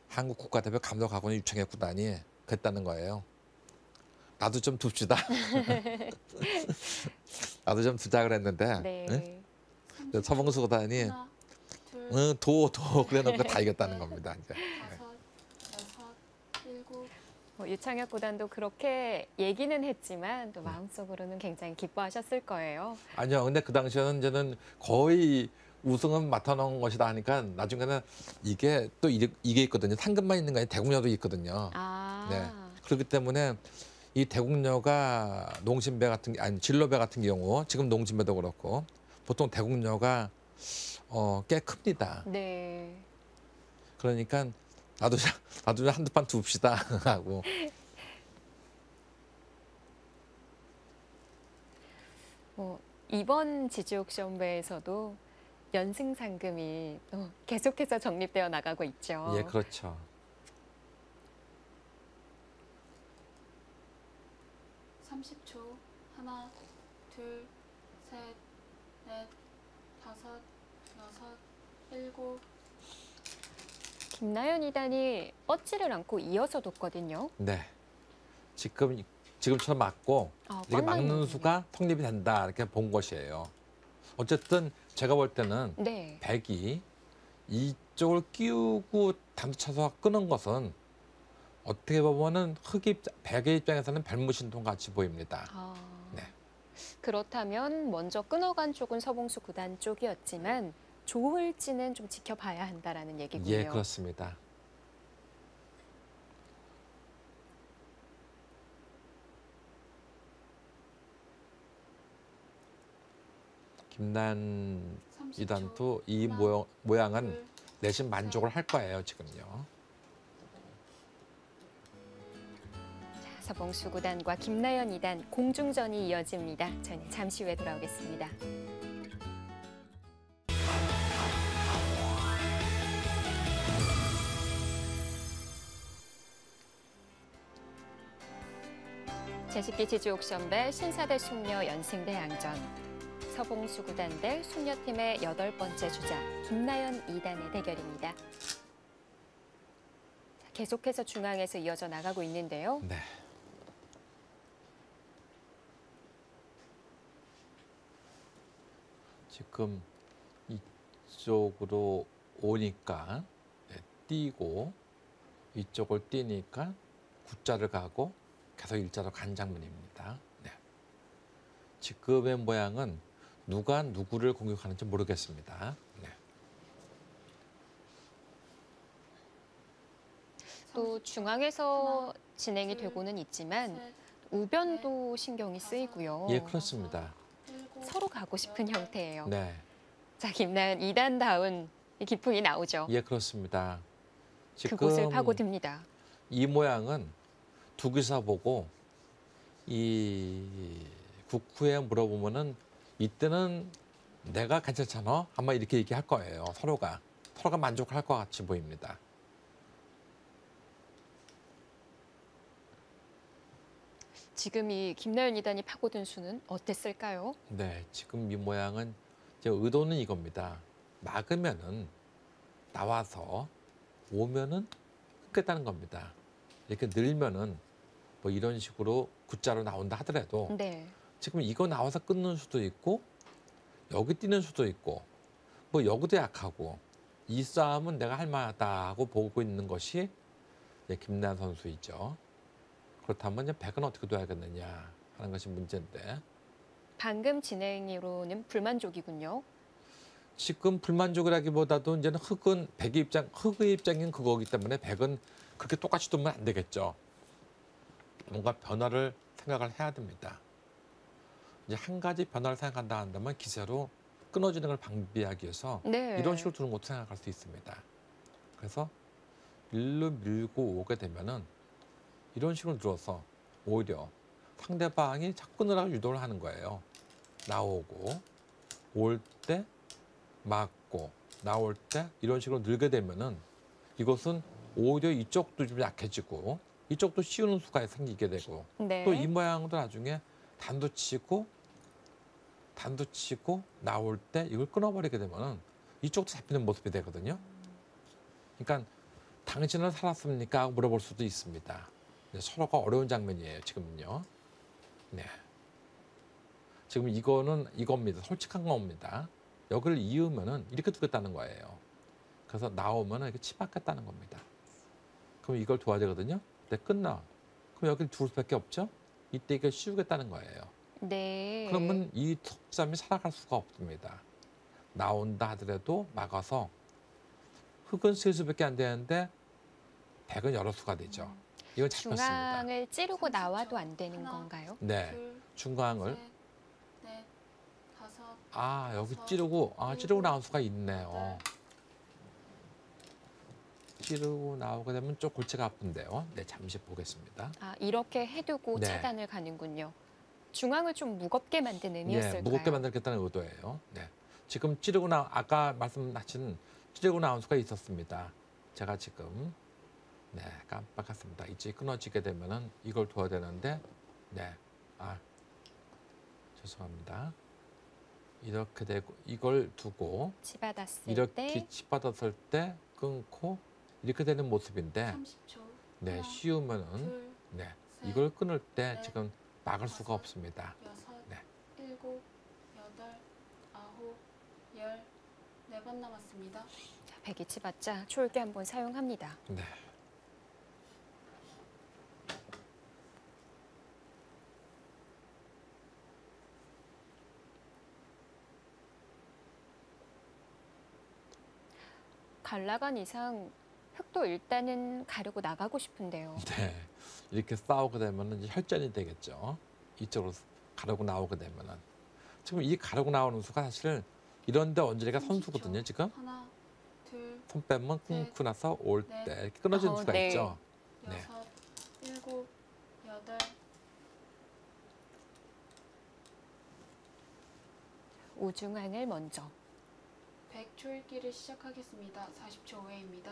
한국 국가대표 감독하고는 유창혁 구단이 그랬다는 거예요. 나도 좀 둡시다. 나도 좀 두자 그랬는데 네. 응? 서봉수 구단이 하나, 둘, 응, 도 그래놓고 다 이겼다는 겁니다. 이제. 다섯, 여섯, 일곱. 유창혁 구단도 그렇게 얘기는 했지만 또 마음속으로는 굉장히 기뻐하셨을 거예요. 아니요, 근데 그 당시에는 이제는 거의 우승은 맡아놓은 것이다 하니까 나중에는 이게 또 이게 있거든요. 상금만 있는 거 아니라 대국녀도 있거든요. 아. 네. 그렇기 때문에 이 대국녀가 농심배 같은 아니 진로배 같은 경우 지금 농심배도 그렇고 보통 대국녀가 꽤 큽니다. 네. 그러니까 나도 한두 판 둡시다 하고 뭐 이번 지주 옥션배에서도 연승 상금이 또 계속해서 적립되어 나가고 있죠. 예 그렇죠. 삼십 초. 하나, 둘, 셋, 넷, 다섯, 여섯, 일곱. 김나연 2단이 뻗지를 않고 이어서 뒀거든요. 네. 지금처럼 맞고 아, 이렇게 뻔한 막는 부분이네요. 수가 성립이 된다 이렇게 본 것이에요. 어쨌든 제가 볼 때는 네. 백이 이쪽을 끼우고 단두쳐서 끄는 것은 어떻게 보면은 백의 입장에서는 별무신통 같이 보입니다. 아. 그렇다면 먼저 끊어간 쪽은 서봉수 구단 쪽이었지만 좋을지는 좀 지켜봐야 한다라는 얘기군요. 예, 그렇습니다. 김나연 30초. 이단도 이 하나, 모양은 둘, 내심 만족을 할 거예요, 지금요. 서봉수 구단과 김나연 2단 공중전이 이어집니다. 저희는 잠시 후에 돌아오겠습니다. 제10기 지주옥션배 신사대 숙녀 연승대항전. 서봉수 구단 대 숙녀팀의 8번째 주자 김나연 2단의 대결입니다. 계속해서 중앙에서 이어져 나가고 있는데요. 네. 지금 이쪽으로 오니까 뛰고 이쪽을 뛰니까 구자를 가고 계속 일자로 간 장면입니다. 네. 지금의 모양은 누가 누구를 공격하는지 모르겠습니다. 네. 또 중앙에서 진행이 되고는 있지만 셋, 우변도 신경이 쓰이고요. 예, 그렇습니다. 일곱, 서로 가고 싶은 형태예요. 네. 자, 김나연 2단다운 기풍이 나오죠. 예, 그렇습니다. 지금 그곳을 파고듭니다. 이 모양은 두 기사 보고 이 국후에 물어보면은 이때는 내가 괜찮잖아 아마 이렇게 얘기할 거예요. 서로가 만족할 것 같이 보입니다. 지금 이 김나연 2단이 파고든 수는 어땠을까요? 네, 지금 이 모양은 제 의도는 이겁니다. 막으면은 나와서 오면은 끊겠다는 겁니다. 이렇게 늘면은 뭐 이런 식으로 굿자로 나온다 하더라도 네. 지금 이거 나와서 끊는 수도 있고 여기 뛰는 수도 있고 뭐 여기도 약하고 이 싸움은 내가 할 만하다고 보고 있는 것이 김나연 선수이죠. 그렇다면 이제 백은 어떻게 둬야겠느냐 하는 것이 문제인데 방금 진행으로는 불만족이군요. 지금 불만족이라기보다도 이제는 흑의 입장인 그거기 때문에 백은 그렇게 똑같이 두면 안 되겠죠. 뭔가 변화를 생각을 해야 됩니다. 이제 한 가지 변화를 생각한다 한다면 기세로 끊어지는 걸 방비하기 위해서 네. 이런 식으로 두는 것도 생각할 수 있습니다. 그래서 일로 밀고 오게 되면은 이런 식으로 들어서 오히려 상대방이 자꾸 끊으라고 유도를 하는 거예요. 나오고 올 때 막고 나올 때 이런 식으로 늘게 되면은 이것은 오히려 이쪽도 좀 약해지고 이쪽도 씌우는 수가 생기게 되고 네. 또 이 모양도 나중에 단도 치고 나올 때 이걸 끊어버리게 되면은 이쪽도 잡히는 모습이 되거든요. 그러니까 당신은 살았습니까? 하고 물어볼 수도 있습니다. 서로가 어려운 장면이에요. 지금은요. 네. 지금 이거는 이겁니다. 솔직한 겁니다. 여기를 이으면은 이렇게 두겠다는 거예요. 그래서 나오면은 이렇게 치받겠다는 겁니다. 그럼 이걸 도와야 되거든요. 근데 끝나. 그럼 여기 둘 수밖에 없죠. 이때 이걸 씌우겠다는 거예요. 네. 그러면 이 속삼이 살아갈 수가 없습니다. 나온다 하더라도 막아서 흑은 세 수밖에 안 되는데 백은 여러 수가 되죠. 이건 잡혔습니다. 중앙을 찌르고 30초. 나와도 안 되는 하나, 건가요? 네, 둘, 중앙을 셋, 넷, 다섯, 여기 찌르고 나온 수가 있네요. 찌르고 나오게 되면 좀 골치가 아픈데요. 네, 잠시 보겠습니다. 아, 이렇게 해두고 네. 차단을 가는군요. 중앙을 좀 무겁게 만든 의미였을까요? 예, 무겁게 만들겠다는 의도예요. 네, 지금 아까 말씀하신 찌르고 나온 수가 있었습니다. 제가 지금 깜빡했습니다. 이제 끊어지게 되면은 이걸 둬야 되는데, 죄송합니다. 이렇게 되고 이걸 두고 치받았을 이렇게 때 치받았을 때 끊고 이렇게 되는 모습인데, 30초. 네, 하나, 쉬우면은 둘, 셋, 이걸 끊을 때 넷, 지금 막을 수가 다섯, 없습니다. 여섯, 네. 일곱, 여덟, 아홉, 열, 4번 남았습니다. 자, 백이 치받자 초읽기 한번 사용합니다. 네. 잘 나간 이상 흙도 일단은 가르고 나가고 싶은데요. 네. 이렇게 싸우게 되면 이제 혈전이 되겠죠. 이쪽으로 가르고 나오게 되면은. 지금 이 가르고 나오는 수가 사실 이런데 언저리가 30초. 선수거든요. 지금 하나, 둘, 손 빼면 셋, 끊고 나서 올 넷, 때 이렇게 끊어지는 수가 네. 있죠. 네. 여섯, 일곱, 여덟, 우중앙을 먼저. 100초 읽기를 시작하겠습니다. 40초 후에입니다.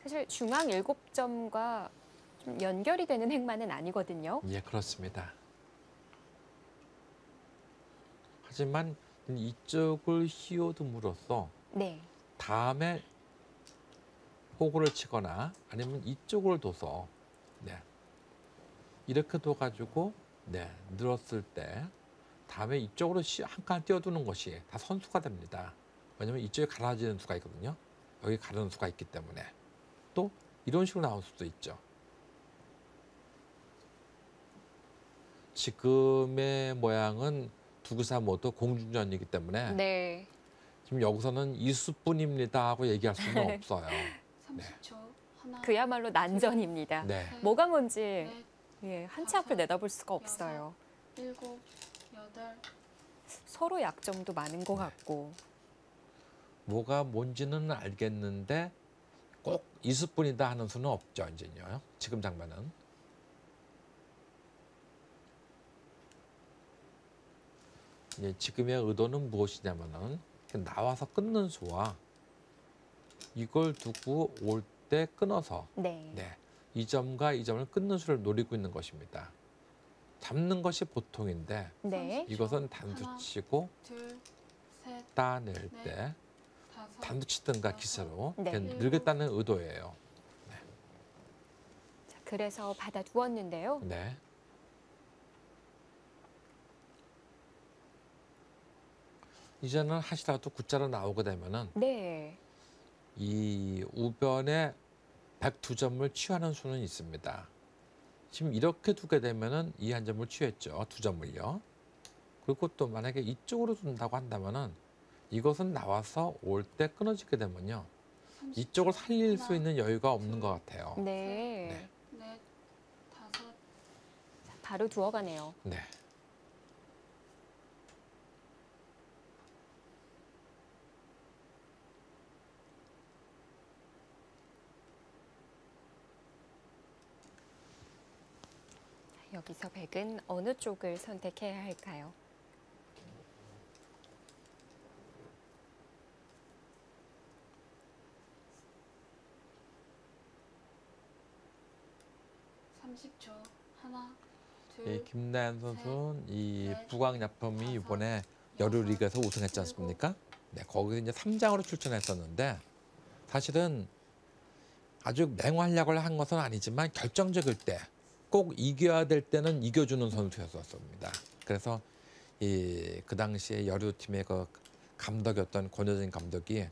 사실 중앙 7점과 좀 연결이 되는 행만은 아니거든요. 예, 그렇습니다. 하지만 이쪽을 휘어둠으로써 네. 다음에 호구를 치거나 아니면 이쪽을 둬서 네. 이렇게 둬가지고 네, 늘었을 때 다음에 이쪽으로 한 칸 띄워두는 것이 다 선수가 됩니다. 왜냐면 이쪽에 갈라지는 수가 있거든요. 여기 가르는 수가 있기 때문에 또 이런 식으로 나올 수도 있죠. 지금의 모양은 두 기사 모두 공중전이기 때문에 네. 지금 여기서는 이수뿐입니다 하고 얘기할 수는 네. 없어요. 30초. 하나, 그야말로 난전입니다. 네. 뭐가 뭔지 넷, 예, 한치 앞을 내다볼 수가 없어요. 일곱, 여덟, 서로 약점도 많은 것 같고. 뭐가 뭔지는 알겠는데 꼭 이수뿐이다 하는 수는 없죠. 이제요. 지금 장면은. 예, 지금의 의도는 무엇이냐면은 나와서 끊는 수와 이걸 두고 올 때 끊어서 네. 네, 이 점과 이 점을 끊는 수를 노리고 있는 것입니다. 잡는 것이 보통인데 네. 이것은 단수치고 둘, 셋, 따낼 때 다섯, 단수치든가 기세로 네. 늘겠다는 의도예요. 자, 그래서 받아두었는데요. 네. 이제는 하시라도 구자로 나오게 되면은 네. 이 우변에 102점을 취하는 수는 있습니다. 지금 이렇게 두게 되면은 이 한 점을 취했죠. 두 점을요. 그리고 또 만약에 이쪽으로 둔다고 한다면은 이것은 나와서 올 때 끊어지게 되면요. 30초. 이쪽을 살릴 수 하나, 있는 여유가 없는 것 같아요. 네. 넷, 다섯, 자, 바로 두어가네요. 네. 여기서 백은 어느 쪽을 선택해야 할까요? 삼십 초. 하나, 둘, 이 김나연 선수는 이 넷, 부광약품이 다섯, 이번에 여섯, 여류리그에서 우승했지 않습니까? 네, 거기서 이제 3장으로 출전했었는데 사실은 아주 맹활약을 한 것은 아니지만 결정적일 때 꼭 이겨야 될 때는 이겨주는 선수였었습니다. 그래서 그 당시에 여류팀의 그 감독이었던 권효진 감독이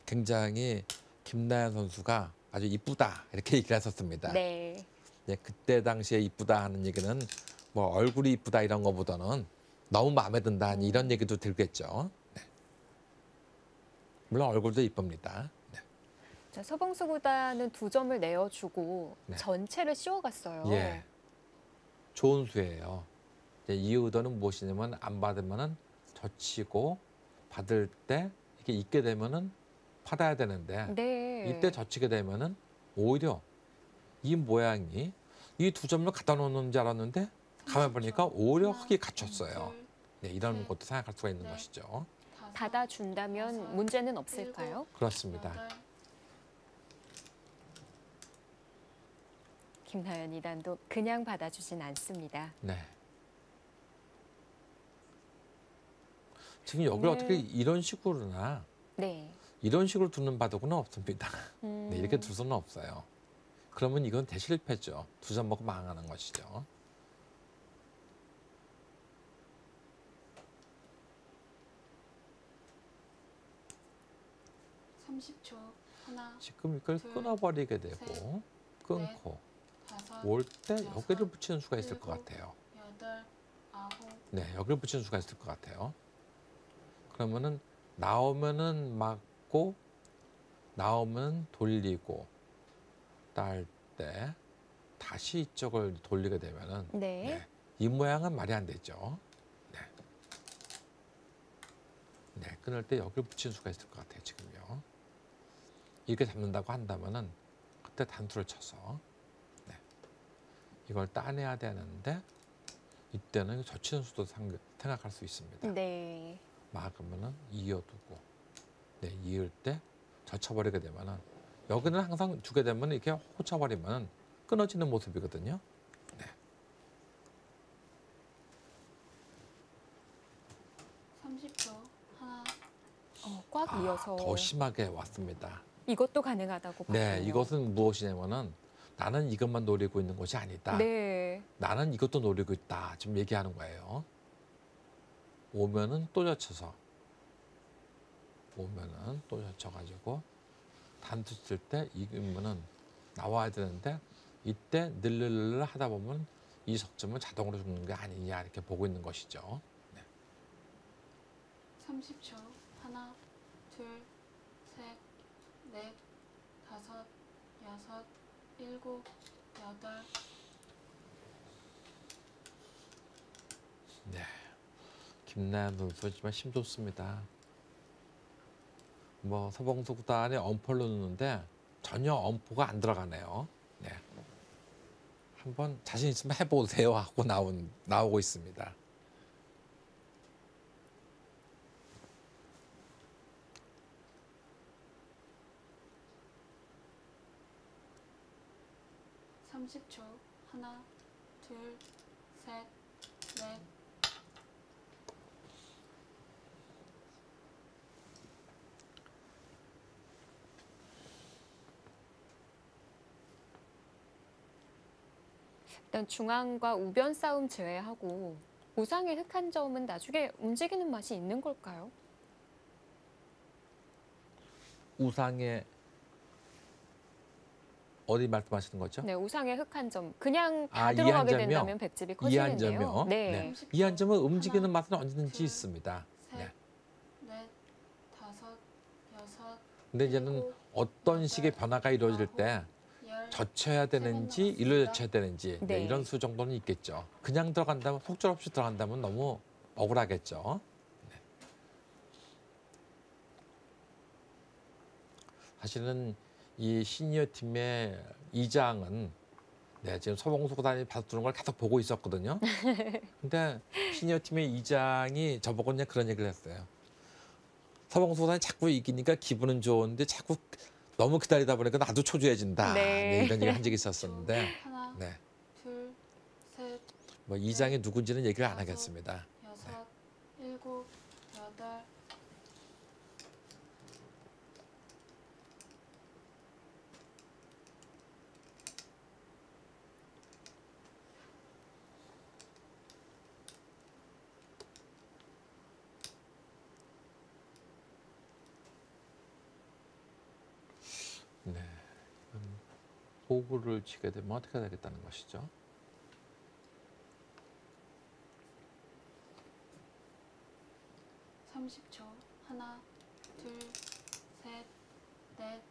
굉장히 김나연 선수가 아주 이쁘다 이렇게 얘기를 했었습니다. 네. 네, 그때 당시에 이쁘다 하는 얘기는 뭐 얼굴이 이쁘다 이런 거보다는 너무 마음에 든다 이런 얘기도 들겠죠. 네. 물론 얼굴도 이쁩니다. 네. 자, 서봉수 구단은 2점을 내어주고 네. 전체를 씌워갔어요. 예, 좋은 수예요. 이제 이 의도는 무엇이냐면 안 받으면은 젖히고 받을 때 이렇게 있게 되면은 받아야 되는데 네. 이때 젖히게 되면은 오히려 이 모양이 이 2점을 갖다 놓는 줄 알았는데 가만 보니까 오히려 흙이 갇혔어요. 둘, 네, 이런 셋, 것도 생각할 수가 있는 넷, 것이죠. 다섯, 받아준다면 여섯, 문제는 없을까요? 그렇습니다. 여덟, 김나연 이단도 그냥 받아주진 않습니다. 네. 지금 여기를 네. 어떻게 이런 식으로나 네. 이런 식으로 두는 바둑은 없습니다. 네, 이렇게 음, 둘 수는 없어요. 그러면 이건 대실패죠. 2점 먹고 망하는 것이죠. 삼십 초. 하나, 지금 이걸 둘, 끊어버리게 되고 셋, 끊고 다섯, 올 때 여섯, 여기를 붙이는 수가 있을 것 일곱, 같아요. 여덟, 아홉, 네, 여기를 붙이는 수가 있을 것 같아요. 그러면은 나오면은 막고 나오면 돌리고 딸 때 다시 이쪽을 돌리게 되면은 네. 이 모양은 말이 안 되죠. 네. 네, 끊을 때 여기를 붙일 수가 있을 것 같아요. 지금요. 이렇게 잡는다고 한다면은 그때 단수를 쳐서 네. 이걸 따내야 되는데 이때는 젖히는 수도 생각할 수 있습니다. 네. 막으면은 이어두고 네, 이을 때 젖혀버리게 되면은 여기는 항상 주게 되면 이렇게 꽂혀버리면 끊어지는 모습이거든요. 네. 30초. 하나, 꽉 이어서 더 심하게 왔습니다. 이것도 가능하다고 네, 봐요. 이것은 무엇이냐면은 나는 이것만 노리고 있는 것이 아니다. 네. 나는 이것도 노리고 있다. 지금 얘기하는 거예요. 오면은 또 젖혀서 오면은 또 젖혀가지고 단수 칠 때 이기면은 나와야 되는데 이때 늘르르 하다 보면 이 석점은 자동으로 죽는 게 아니냐 이렇게 보고 있는 것이죠. 네. 30초. 하나, 둘, 셋, 넷, 다섯, 여섯, 일곱, 여덟. 네. 김나연 선수지만 힘 좋습니다. 뭐 서봉수 구단에 엄포를 넣는데 전혀 엄포가 안 들어가네요. 네. 한번 자신 있으면 해보세요 하고 나오고 있습니다. (30초) 하나, 둘, 셋, 넷. 일단 중앙과 우변 싸움 제외하고 우상의 흙 한 점은 나중에 움직이는 맛이 있는 걸까요? 우상의 어디 말씀하시는 거죠? 네, 우상의 흙 한 점. 그냥 다 아, 이 들어가게 한 점이요? 된다면 백집이 이 한 커지는데요. 점이요? 네. 이 한 점은 움직이는 하나, 맛은 언제든지 둘, 있습니다. 셋, 네. 넷, 다섯, 여섯, 근데 이제는 일곱, 어떤 식의 변화가 이루어질 때 열. 젖혀야 되는지 일로 젖혀야 되는지 네. 이런 수 정도는 있겠죠. 그냥 들어간다면 속절없이 들어간다면 너무 억울하겠죠. 네. 사실은 이 시니어 팀의 이장은 네, 지금 서봉수 구단이 받아주는 걸 계속 보고 있었거든요. 근데 시니어 팀의 이장이 저보고 그냥 그런 얘기를 했어요. 서봉수 구단이 자꾸 이기니까 기분은 좋은데 자꾸 너무 기다리다 보니까 나도 초조해진다. 네. 네, 이런 얘기 한 적이 있었었는데 하나, 네, 둘, 셋, 뭐 이장이 누군지는 얘기를 안 하겠습니다. 여섯, 일곱, 여덟. 네, 호구를 치게 되면 어떻게 되겠다는 것이죠. (30초) 하나, 둘, 셋, 넷,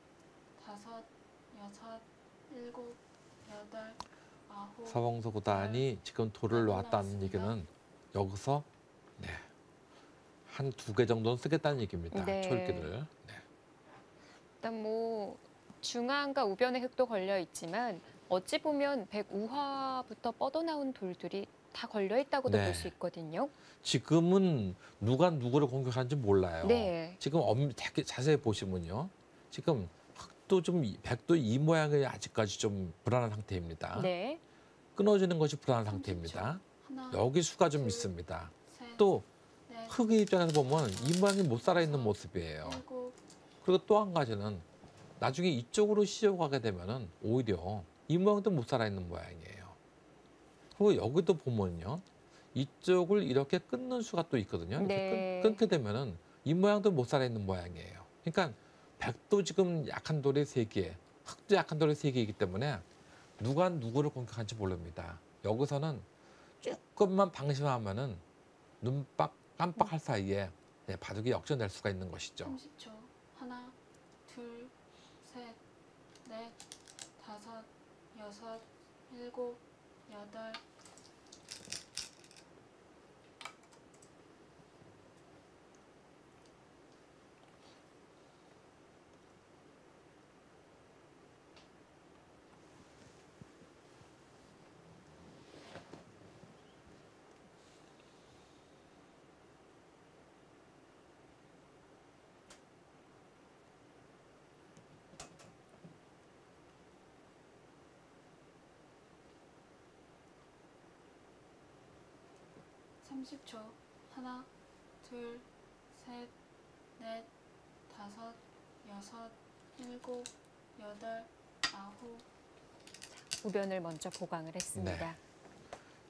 다섯, 여섯, 일곱, 여덟, 아홉. 서봉수 구단이 지금 돌을 놨다는 얘기는 여기서 네, 한 2개 정도는 쓰겠다는 얘기입니다. 네. 철기를. 네. 일단 뭐 중앙과 우변의 흙도 걸려 있지만 어찌 보면 백우화부터 뻗어나온 돌들이 다 걸려 있다고도 네. 볼 수 있거든요. 지금은 누가 누구를 공격하는지 몰라요. 네. 지금 되게 자세히 보시면요. 지금 흙도 좀 백도 이 모양이 아직까지 좀 불안한 상태입니다. 네. 끊어지는 것이 불안한 상태입니다. 하나, 여기 수가 좀 둘, 있습니다. 셋, 또 넷, 흙의 입장에서 보면 이 모양이 못 살아있는 모습이에요. 일곱. 그리고 또 한 가지는 나중에 이쪽으로 씌워가게 되면은 오히려 이 모양도 못 살아있는 모양이에요. 그리고 여기도 보면요. 이쪽을 이렇게 끊는 수가 또 있거든요. 이렇게 네. 끊게 되면은 이 모양도 못 살아있는 모양이에요. 그러니까 백도 지금 약한 돌이 3개, 흙도 약한 돌이 3개이기 때문에 누가 누구를 공격할지 모릅니다. 여기서는 조금만 방심하면은 눈 깜빡할 사이에 네, 바둑이 역전될 수가 있는 것이죠. 30초. 하나, 둘, 셋, 넷, 다섯, 여섯, 일곱, 여덟. 삼십 초. 하나, 둘, 셋, 넷, 다섯, 여섯, 일곱, 여덟, 아홉. 우변을 먼저 보강을 했습니다. 네.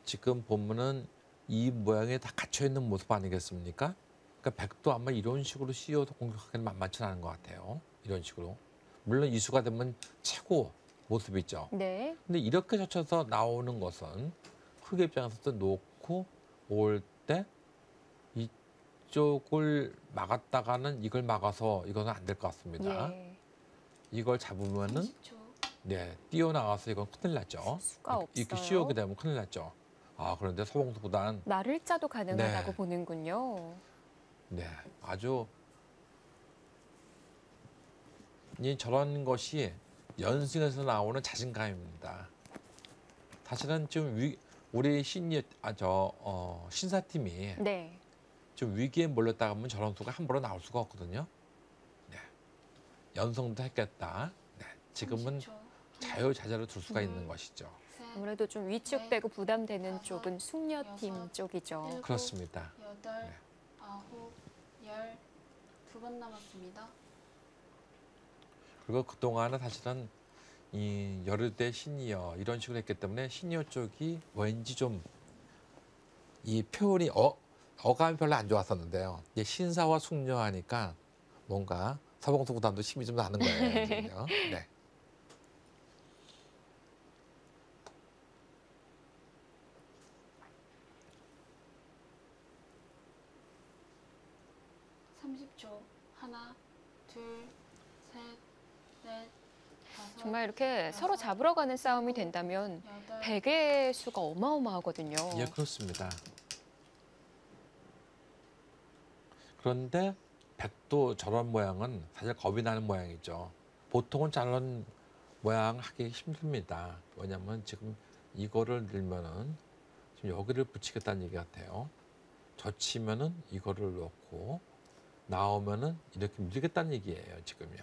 지금 보면은 이 모양이 다 갇혀 있는 모습 아니겠습니까? 그러니까 백도 아마 이런 식으로 씌워서 공격하기는 만만치 않은 것 같아요. 이런 식으로. 물론 이수가 되면 최고 모습이죠. 네. 근데 이렇게 젖혀서 나오는 것은 흑의 입장에서도 놓고 올 때 이쪽을 막았다가는 이걸 막아서 이거는 안 될 것 같습니다. 예. 이걸 잡으면은 30초. 네, 뛰어나가서 이건 큰일 났죠. 수가 이렇게 없어요. 씌우게 되면 큰일 났죠. 아, 그런데 서봉수보다는 날일자도 가능하다고 네. 보는군요. 네, 아주 저런 것이 연승에서 나오는 자신감입니다. 사실은 좀 우리 신사팀이 네. 좀 위기에 몰렸다 하면 저런 수가 함부로 나올 수가 없거든요. 네, 연승도 했겠다. 네, 지금은 30초. 자유자재로 둘 수가 있는 것이죠. 셋, 아무래도 좀 위축되고 부담되는 다섯, 쪽은 숙녀팀 여섯, 쪽이죠. 일곱, 그렇습니다. 여덟, 네. 아홉, 열. 2번 남았습니다. 그리고 그동안은 사실은 이 여르대 시니어 이런 식으로 했기 때문에 시니어 쪽이 왠지 좀 이 표현이 어감이 별로 안 좋았었는데요. 이제 신사와 숙녀 하니까 뭔가 서봉수 구단도 힘이 좀 나는 거예요. 이제요. 네. 하나, 둘, 셋, 넷, 다섯, 정말 이렇게 서로 잡으러 가는 싸움이 된다면 여덟. 백의 수가 어마어마하거든요. 예, 그렇습니다. 그런데 백도 저런 모양은 사실 겁이 나는 모양이죠. 보통은 저런 모양 하기 힘듭니다. 왜냐하면 지금 이거를 넣으면은 지금 여기를 붙이겠다는 얘기 같아요. 젖히면은 이거를 넣고 나오면은 이렇게 밀겠다는 얘기예요. 지금요.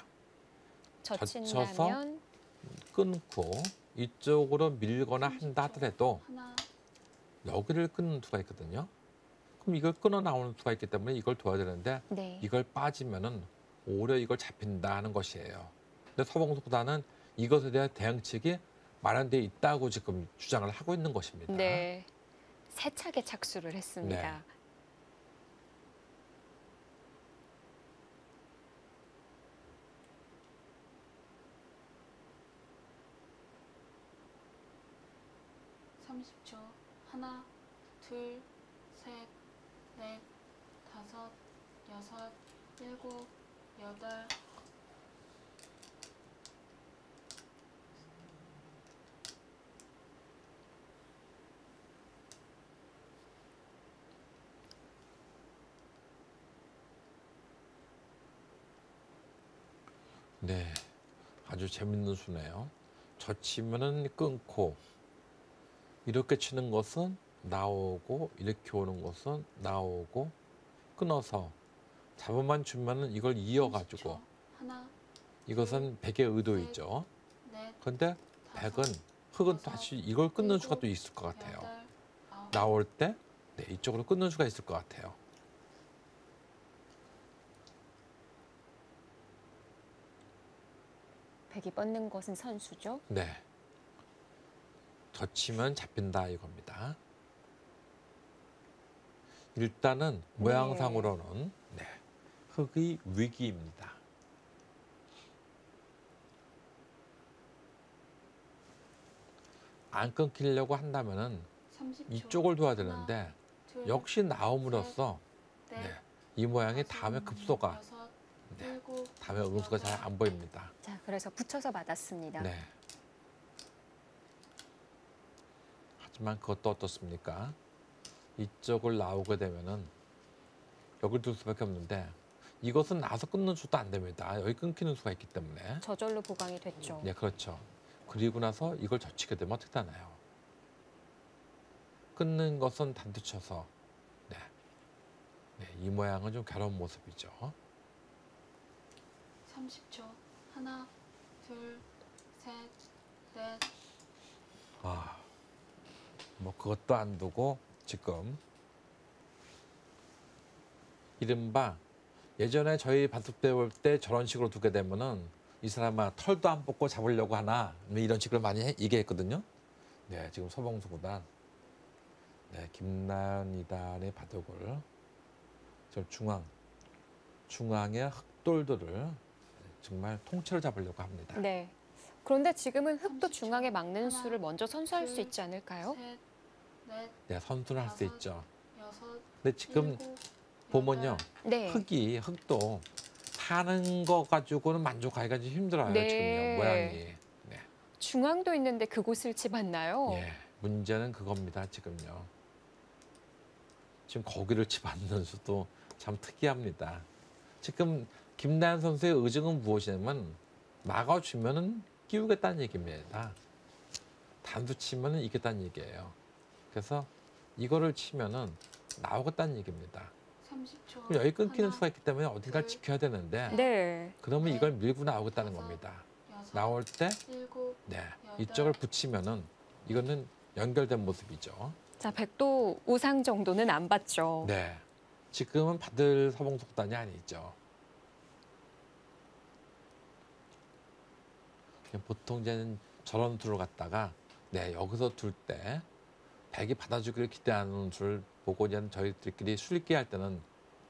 젖힌다면 끊고 이쪽으로 밀거나 한다 하더라도 하나, 여기를 끊는 수가 있거든요. 그럼 이걸 끊어 나오는 수가 있기 때문에 이걸 둬야 되는데 네. 이걸 빠지면은 오히려 이걸 잡힌다 하는 것이에요. 근데 서봉수보다는 이것에 대한 대응책이 마련되어 있다고 지금 주장을 하고 있는 것입니다. 네. 세차게 착수를 했습니다. 네. (30초) 하나, 둘, 셋, 넷, 다섯, 여섯, 일곱, 여덟. 네, 아주 재밌는 수네요. 젖히면은 끊고 이렇게 치는 것은 나오고 이렇게 오는 것은 나오고 끊어서 잡음만 주면은 이걸 이어가지고 30초. 하나, 이것은 백의 의도이죠. 넷, 그런데 다섯, 백은 흑은 다시 이걸 끊는 수가 또 있을 것 같아요. 여덟, 아홉. 나올 때 네, 이쪽으로 끊는 수가 있을 것 같아요. 백이 뻗는 것은 선수죠. 네. 젖히면 잡힌다 이겁니다. 일단은 모양상으로는 네, 흑의 위기입니다. 안 끊기려고 한다면은 30초. 이쪽을 둬야 하나, 되는데 둘, 역시 나옴으로써 넷, 네, 이 모양이 다음에 급소가, 여섯, 네. 일곱, 다음에 음수가 잘 안 보입니다. 자, 그래서 붙여서 받았습니다. 네. 하지만 그것도 어떻습니까? 이쪽을 나오게 되면은 여기를 둘 수밖에 없는데 이것은 나와서 끊는 수도 안 됩니다. 여기 끊기는 수가 있기 때문에. 저절로 보강이 됐죠. 네, 그렇죠. 그리고 나서 이걸 젖히게 되면 어떻게 되나요? 끊는 것은 단두쳐서 네. 네, 이 모양은 좀 괴로운 모습이죠. 30초. 하나, 둘, 셋, 넷. 아, 뭐 그것도 안 두고 지금 이른바 예전에 저희 바둑 배울 때 저런 식으로 두게 되면은 이 사람아 털도 안 뽑고 잡으려고 하나 뭐 이런 식으로 많이 얘기했거든요. 네, 지금 서봉수 구단, 네, 김나연 이단의 바둑을 저 중앙의 흑돌들을 정말 통째로 잡으려고 합니다. 네. 그런데 지금은 흑도 30초. 중앙에 막는 하나, 수를 먼저 선수할 수 둘, 있지 않을까요? 셋, 넷, 네, 선수는 할 수 다섯, 있죠. 여섯, 근데 지금 일곱, 보면요, 여덟. 네. 흑도 사는 거 가지고는 만족하기가 좀 힘들어요. 네. 지금요, 모양이. 네. 중앙도 있는데 그곳을 집었나요? 예, 문제는 그겁니다. 지금요. 지금 거기를 집어넣는 수도 참 특이합니다. 지금 김나연 선수의 의정은 무엇이냐면 막아주면은 끼우겠다는 얘기입니다. 단수 치면은 이겼다는 얘기예요. 그래서 이거를 치면은 나오겠다는 얘기입니다. 30초. 그럼 여기 끊기는 하나, 수가 있기 때문에 어딘가를 둘, 지켜야 되는데 네. 그러면 넷, 이걸 밀고 나오겠다는 다섯, 겁니다. 여섯, 나올 때 일곱, 네, 여덟. 이쪽을 붙이면은 이거는 연결된 모습이죠. 자, 백도 우상 정도는 안 받죠. 네, 지금은 받을 서봉속단이 아니죠. 보통 이제는 저런 수를 갖다가 네, 여기서 둘 때 백이 받아주기를 기대하는 수를 보고 이제 저희들끼리 술리기 할 때는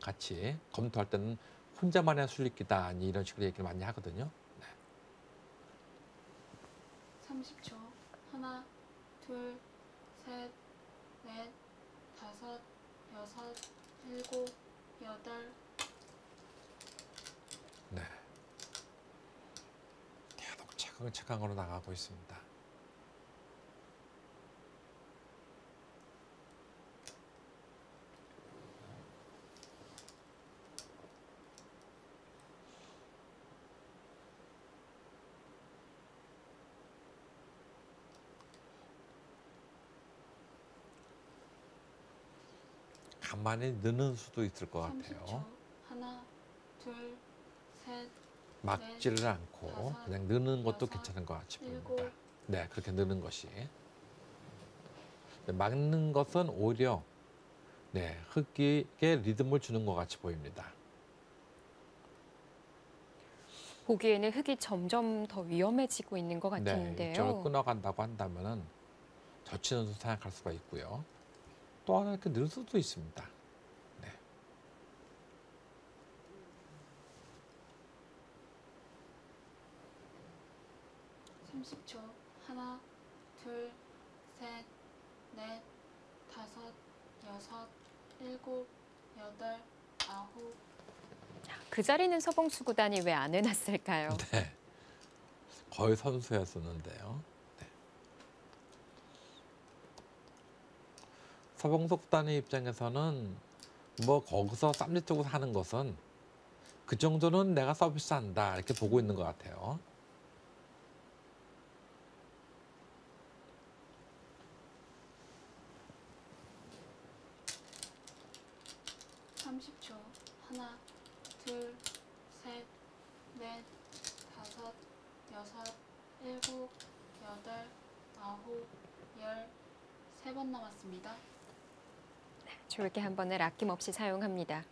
같이 검토할 때는 혼자만의 술리기다 이런 식으로 얘기를 많이 하거든요. 네. 30초. 하나, 둘, 셋, 넷, 다섯, 여섯, 일곱, 여덟. 네. 계속 차근차근으로 나가고 있습니다. 가만히 느는 수도 있을 것 30초. 같아요. 하나, 둘, 셋, 막지를 않고 다섯, 그냥 느는 것도 여섯, 괜찮은 것 같이 일곱. 보입니다. 네, 그렇게 느는 것이. 막는 것은 오히려 네, 흑기에 리듬을 주는 것 같이 보입니다. 보기에는 흑이 점점 더 위험해지고 있는 것 네, 같은데요. 이쪽을 끊어간다고 한다면은 젖히는 수 생각할 수가 있고요. 또 하나 이렇게 늘 수도 있습니다. 네. 삼 30초. 하나, 둘, 셋, 넷, 다섯, 여섯, 일곱, 여덟, 아홉. 그 자리는 서봉수 구단이 왜 안 해놨을까요? 네. 거의 선수였었는데요. 네. 서봉석 구단의 입장에서는 뭐 거기서 쌈지 쪽으로 하는 것은 그 정도는 내가 서비스한다 이렇게 보고 있는 것 같아요. (30초) 하나, 둘, 셋, 넷, 다섯, 여섯, 일곱, 여덟, 아홉, 열. 3번 남았습니다. 줄게 한 번을 아낌없이 사용합니다.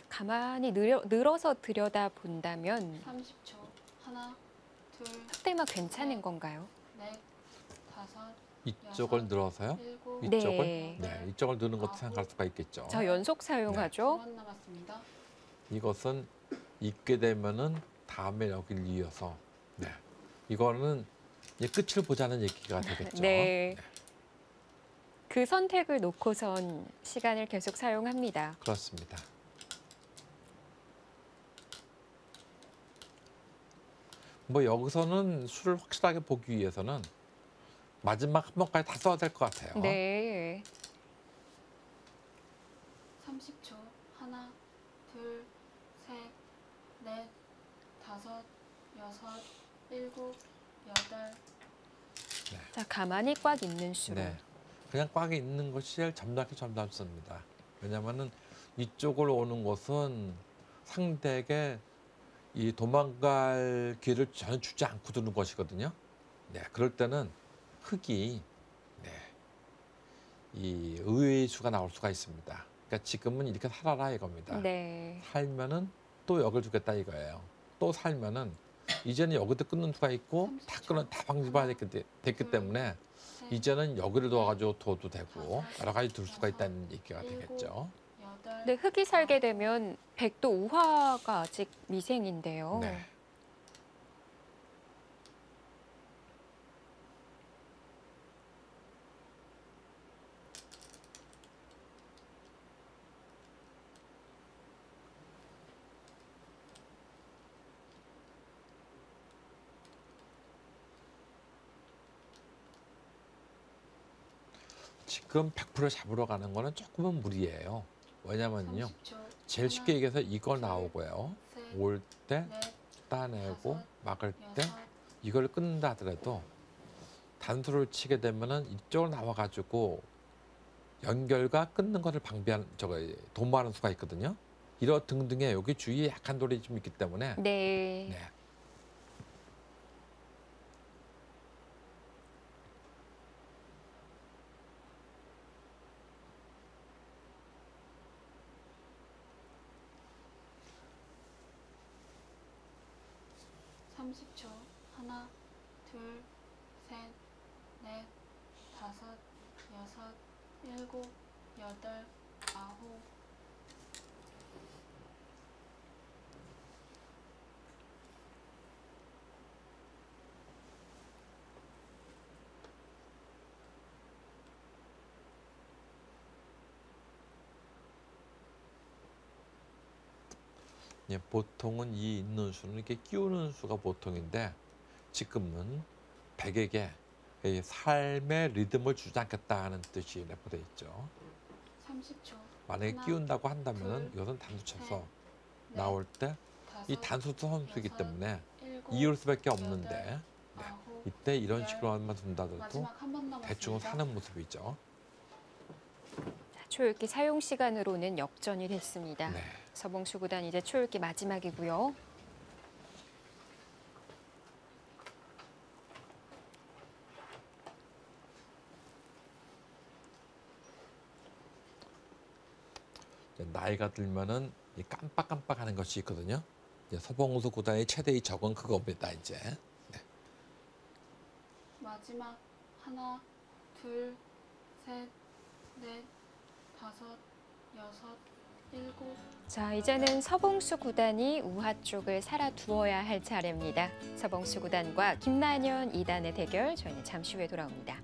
가만히 늘어서 들여다 본다면 30초. 하나, 둘, 흑대마 괜찮은 건가요? 넷, 다섯, 이쪽을 늘어서요? 일곱, 이쪽을? 네. 네, 이쪽을 넣는 것도 생각할 수가 있겠죠. 저 연속 사용하죠. 2번 남았습니다. 이것은 잊게 되면은 다음에 여기를 이어서 네. 이거는 이제 끝을 보자는 얘기가 되겠죠. 네. 그 선택을 놓고선 시간을 계속 사용합니다. 그렇습니다. 뭐 여기서는 수를 확실하게 보기 위해서는 마지막 한 번까지 다 써야 될 것 같아요. 네. 30초. 하나, 둘, 셋, 넷, 다섯, 여섯, 일곱, 여덟. 자, 가만히 꽉 있는 수로. 네. 그냥 꽉 있는 것이 제일 점잖습니다. 왜냐하면은 이쪽으로 오는 것은 상대에게 이 도망갈 기회를 전혀 주지 않고 두는 것이거든요. 네, 그럴 때는 흑이 네, 이 의외의 수가 나올 수가 있습니다. 그러니까 지금은 이렇게 살아라 이겁니다. 네. 살면은 또 역을 주겠다 이거예요. 또 살면은 이제는 여기도 끊는 수가 있고 다 방지해야 됐기 때문에 이제는 여기를 도와가지고 둬도 되고 여러 가지 둘 수가 있다는 얘기가 되겠죠. 여덟. 근데 흑이 살게 되면 백도 우화가 아직 미생인데요. 네. 지금 100% 잡으러 가는 거는 조금은 무리예요. 왜냐면요. 30초. 제일 쉽게 얘기해서 이거 나오고요. 셋, 올 때 넷, 따내고 다섯, 막을 때 여섯. 이걸 끊는다 하더라도 단수를 치게 되면은 이쪽으로 나와가지고 연결과 끊는 것을 도모하는 수가 있거든요. 이러 등등의 여기 주위에 약한 돌이 좀 있기 때문에 네. 네. (30초) 하나, 둘, 셋, 넷, 다섯, 여섯, 일곱, 여덟, 아홉. 예, 보통은 이 있는 수는 이렇게 끼우는 수가 보통인데 지금은 백에게 이 삶의 리듬을 주지 않겠다 하는 뜻이 내포되어 있죠. 30초. 만약에 하나, 끼운다고 한다면 둘, 이것은 단수 쳐서 넷, 나올 때 이 다섯, 단수도 선수이기 여섯, 때문에 일곱, 이을 수밖에 여덟, 없는데 네, 아홉. 이때 이런 열. 식으로만 둔다더라도 마지막 한 번 남았습니다. 대충 사는 모습이죠. 자, 초읽기 사용 시간으로는 역전이 됐습니다. 네. 서봉수 구단 이제 초읽기 마지막이고요. 이제 나이가 들면은 이 깜빡깜빡하는 것이 있거든요. 이제 서봉수 구단의 최대의 적은 그겁니다. 이제 네. 마지막 하나, 둘, 셋, 넷, 다섯, 여섯, 일곱. 자, 이제는 서봉수 구단이 우하 쪽을 살아두어야 할 차례입니다. 서봉수 구단과 김난현 2단의 대결, 저희는 잠시 후에 돌아옵니다.